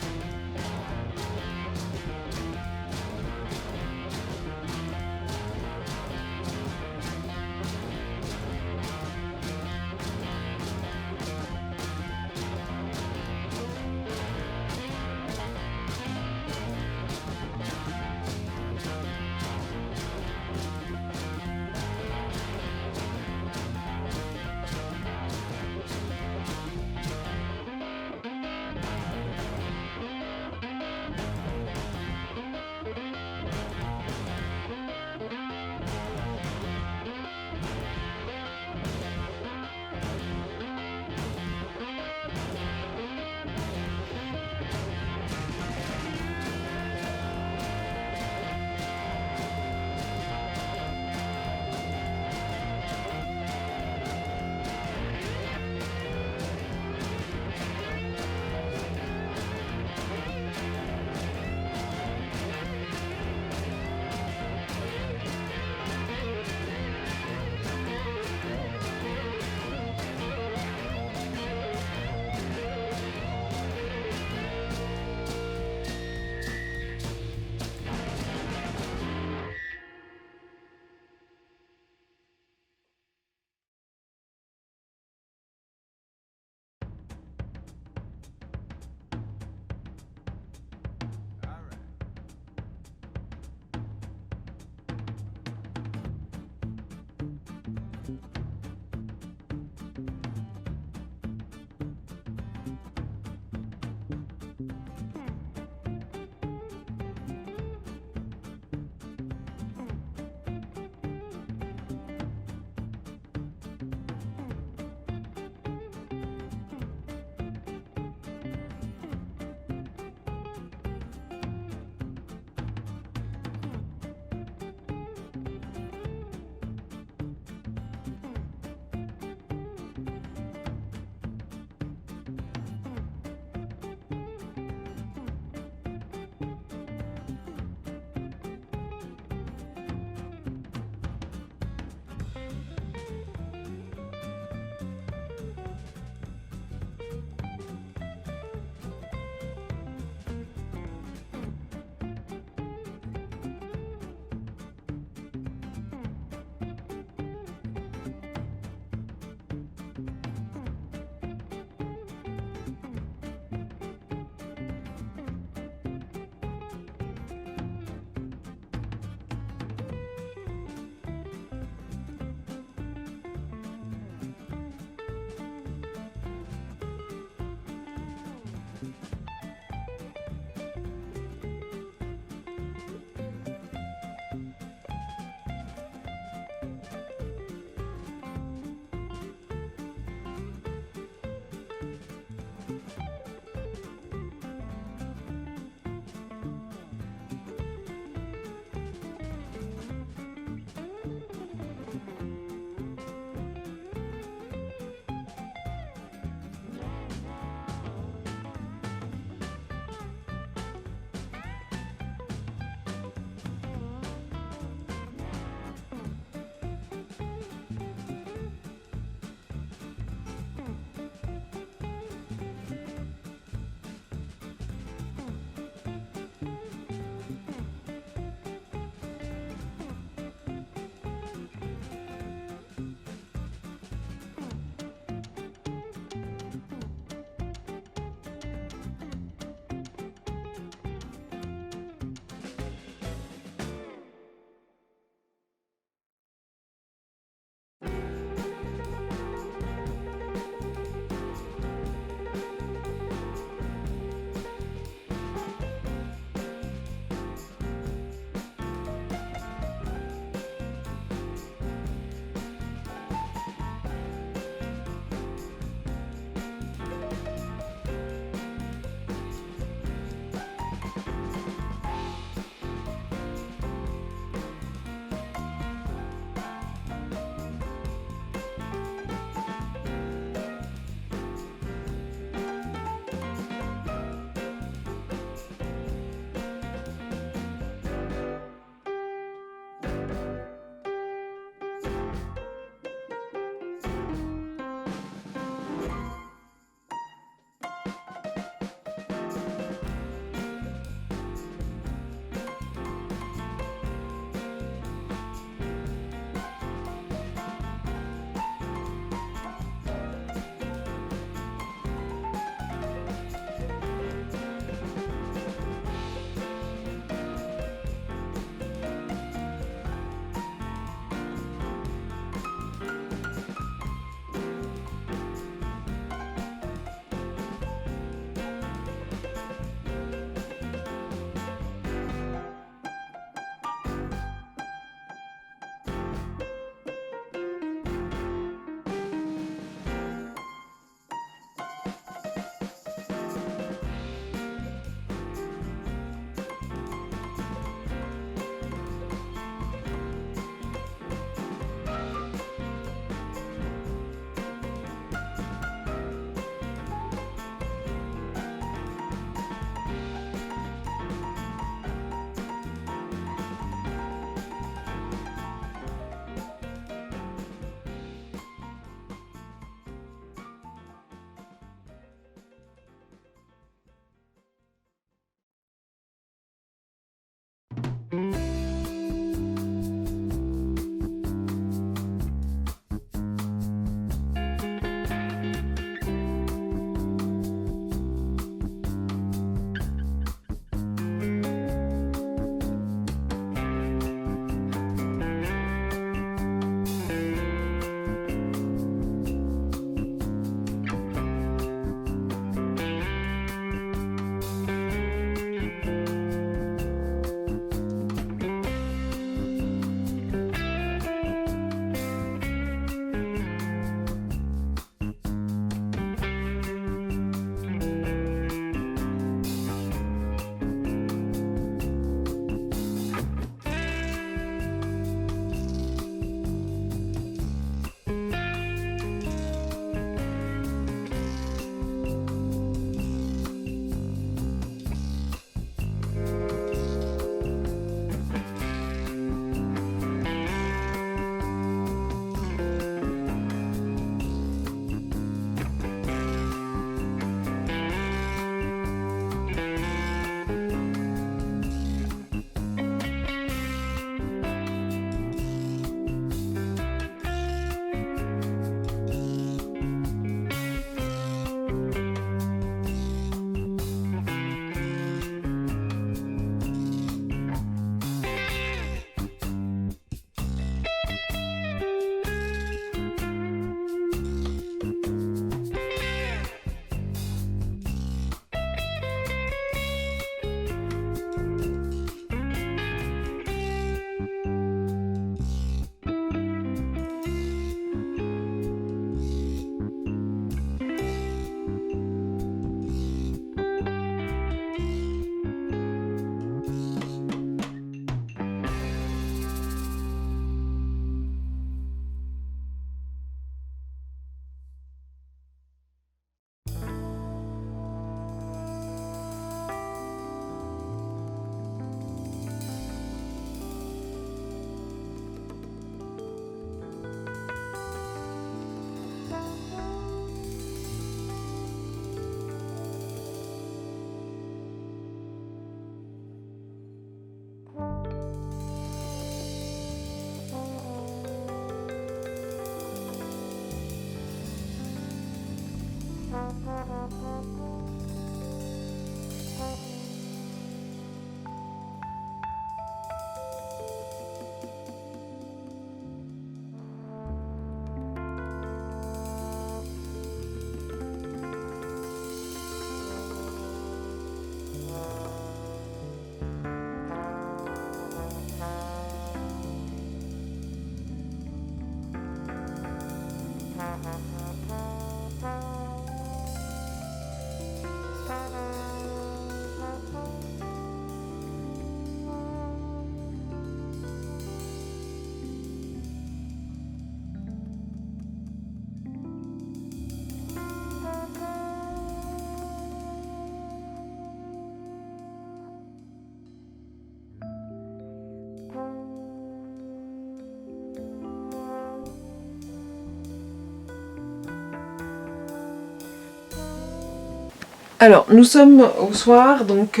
Alors, nous sommes au soir, donc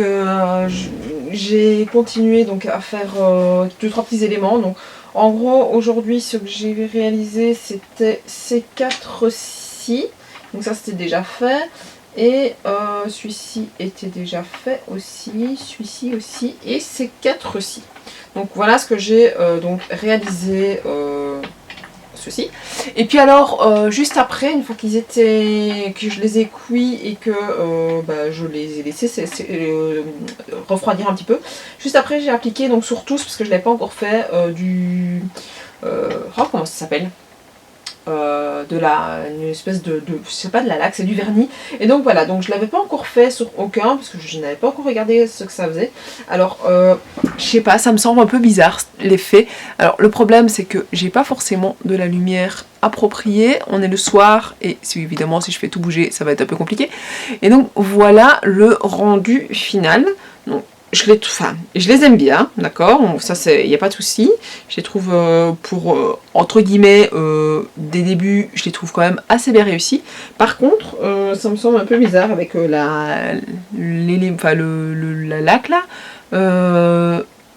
j'ai continué donc à faire 2-3 petits éléments. Donc, en gros, aujourd'hui, ce que j'ai réalisé, c'était ces 4-ci. Donc ça, c'était déjà fait. Et celui-ci était déjà fait aussi, celui-ci aussi, et ces 4-ci. Donc voilà ce que j'ai donc réalisé ceci. Et puis alors, juste après, une fois qu'ils étaient, que je les ai cuits et que je les ai laissés refroidir un petit peu, juste après j'ai appliqué donc sur tous, parce que je ne l'avais pas encore fait, comment ça s'appelle, une espèce de je sais pas, de la laque, c'est du vernis. Et donc voilà, donc je l'avais pas encore fait sur aucun, parce que je n'avais pas encore regardé ce que ça faisait. Alors, je sais pas, ça me semble un peu bizarre l'effet. Alors le problème, c'est que j'ai pas forcément de la lumière appropriée. On est le soir, et évidemment si je fais tout bouger, ça va être un peu compliqué. Et donc voilà le rendu final. Donc, je les aime bien, d'accord, ça il n'y a pas de souci. Je les trouve pour entre guillemets des débuts, je les trouve quand même assez bien réussis. Par contre, ça me semble un peu bizarre avec la laque là,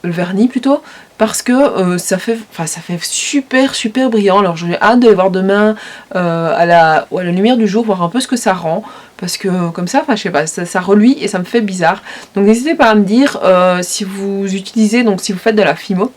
le vernis plutôt, parce que ça fait super brillant. Alors j'ai hâte de les voir demain à la lumière du jour, voir un peu ce que ça rend. Parce que comme ça, je sais pas, ça reluit et ça me fait bizarre. Donc n'hésitez pas à me dire si vous utilisez, donc si vous faites de la Fimo,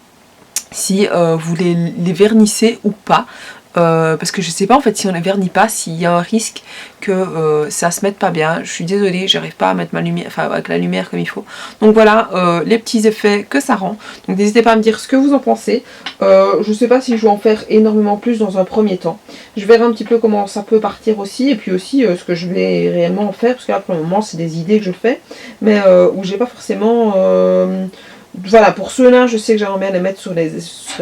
si vous les vernissez ou pas. Parce que je sais pas en fait si on les vernit pas, s'il y a un risque que ça se mette pas bien. Je suis désolée, j'arrive pas à mettre ma lumière, enfin avec la lumière comme il faut. Donc voilà les petits effets que ça rend. Donc n'hésitez pas à me dire ce que vous en pensez. Je sais pas si je vais en faire énormément plus dans un premier temps. Je verrai un petit peu comment ça peut partir aussi, et puis aussi ce que je vais réellement en faire, parce que là pour le moment c'est des idées que je fais, mais où j'ai pas forcément voilà, pour ceux-là, je sais que j'aimerais bien les mettre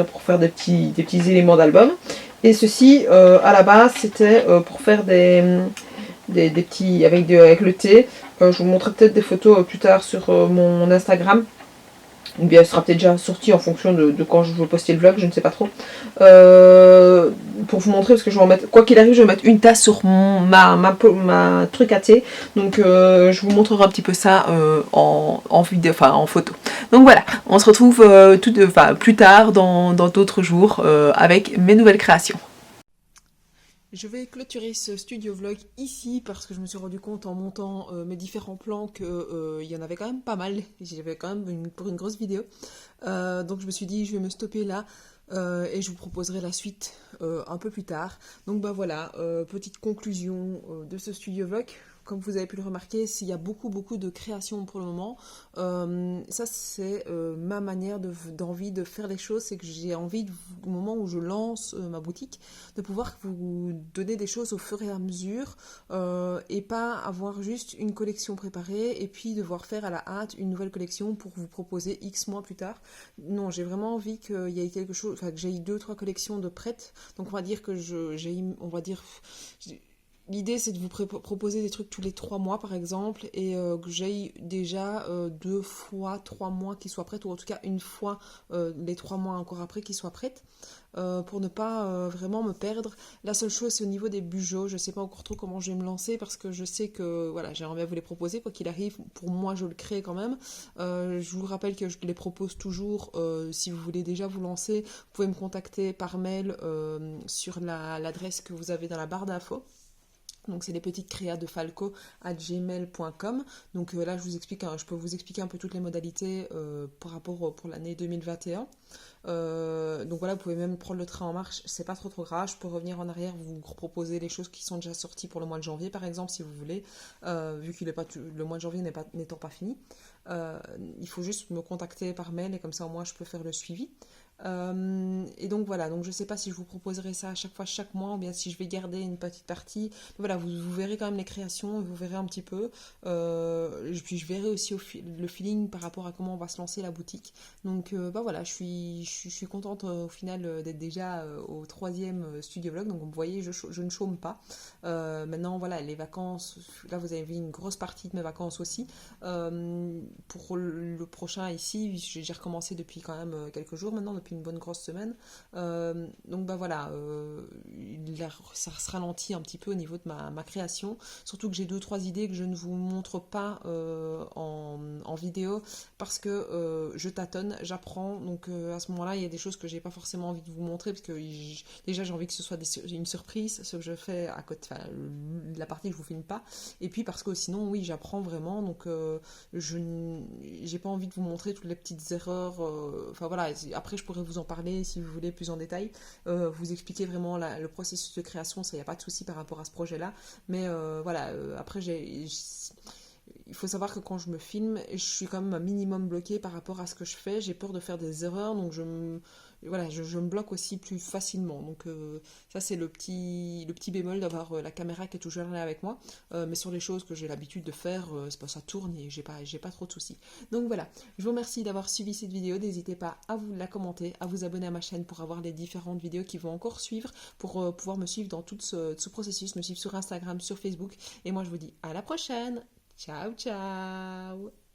pour faire des petits éléments d'album. Et ceci, à la base, c'était pour faire des petits, avec le thé. Je vous montrerai peut-être des photos plus tard sur mon Instagram. Ou bien elle sera peut-être déjà sortie en fonction de quand je veux poster le vlog, je ne sais pas trop. Pour vous montrer, parce que je vais en mettre, quoi qu'il arrive, je vais mettre une tasse sur ma truc à thé. Donc je vous montrerai un petit peu ça en vidéo, enfin en photo. Donc voilà, on se retrouve plus tard dans d'autres jours avec mes nouvelles créations. Je vais clôturer ce studio vlog ici parce que je me suis rendu compte en montant mes différents plans qu'il y en avait quand même pas mal. J'avais quand même pour une grosse vidéo. Donc je me suis dit je vais me stopper là et je vous proposerai la suite un peu plus tard. Donc bah voilà, petite conclusion de ce studio vlog. Comme vous avez pu le remarquer, s'il y a beaucoup de créations pour le moment, ça c'est ma manière d'envie de faire les choses, c'est que j'ai envie, au moment où je lance ma boutique, de pouvoir vous donner des choses au fur et à mesure et pas avoir juste une collection préparée et puis devoir faire à la hâte une nouvelle collection pour vous proposer X mois plus tard. Non, j'ai vraiment envie qu'il y ait quelque chose, enfin que j'ai 2-3 collections de prêtes, donc on va dire que l'idée c'est de vous proposer des trucs tous les 3 mois par exemple et que j'aille déjà 2 fois 3 mois qui soient prêtes, ou en tout cas une fois les 3 mois encore après qui soient prêtes pour ne pas vraiment me perdre. La seule chose c'est au niveau des bujots, je sais pas encore trop comment je vais me lancer parce que je sais que voilà, j'aimerais bien vous les proposer quoi qu'il arrive, pour moi je le crée quand même. Je vous rappelle que je les propose toujours, si vous voulez déjà vous lancer, vous pouvez me contacter par mail sur l'adresse que vous avez dans la barre d'infos. Donc c'est les petites créas de Falco à gmail.com. Donc là je vous explique, je peux vous expliquer un peu toutes les modalités par rapport pour l'année 2021. Donc voilà, vous pouvez même prendre le train en marche, c'est pas trop grave. Je peux revenir en arrière, vous proposer les choses qui sont déjà sorties pour le mois de janvier par exemple si vous voulez, vu qu'il est pas le mois de janvier n'étant pas fini. Il faut juste me contacter par mail et comme ça au moins je peux faire le suivi. Et donc voilà, donc je sais pas si je vous proposerai ça à chaque fois, chaque mois, ou bien si je vais garder une petite partie. Mais voilà, vous verrez quand même les créations, vous verrez un petit peu. Puis je verrai aussi le feeling par rapport à comment on va se lancer la boutique. Donc bah voilà, je suis contente au final d'être déjà au 3e studio vlog. Donc vous voyez, je ne chôme pas. Maintenant voilà, les vacances, là vous avez vu une grosse partie de mes vacances aussi. Pour le prochain ici, j'ai recommencé depuis quand même quelques jours maintenant, depuis une bonne grosse semaine. Donc bah voilà, ça se ralentit un petit peu au niveau de ma création. Surtout que j'ai 2-3 idées que je ne vous montre pas en vidéo parce que je tâtonne, j'apprends. Donc à ce moment-là, il y a des choses que j'ai pas forcément envie de vous montrer parce que déjà j'ai envie que ce soit une surprise, ce que je fais à côté, enfin la partie que je vous filme pas. Et puis parce que sinon, oui, j'apprends vraiment. Donc j'ai pas envie de vous montrer toutes les petites erreurs. Enfin voilà, après je pourrais vous en parler si vous voulez plus en détail, vous expliquer vraiment le processus de création, ça y a pas de souci par rapport à ce projet-là. Mais voilà, après il faut savoir que quand je me filme, je suis quand même un minimum bloquée par rapport à ce que je fais. J'ai peur de faire des erreurs, donc je me bloque aussi plus facilement. Donc ça c'est le petit bémol d'avoir la caméra qui est toujours là avec moi. Mais sur les choses que j'ai l'habitude de faire, c'est pas, ça tourne et j'ai pas trop de soucis. Donc voilà, je vous remercie d'avoir suivi cette vidéo. N'hésitez pas à vous la commenter, à vous abonner à ma chaîne pour avoir les différentes vidéos qui vont encore suivre, pour pouvoir me suivre dans tout ce processus, me suivre sur Instagram, sur Facebook. Et moi je vous dis à la prochaine. Ciao, ciao!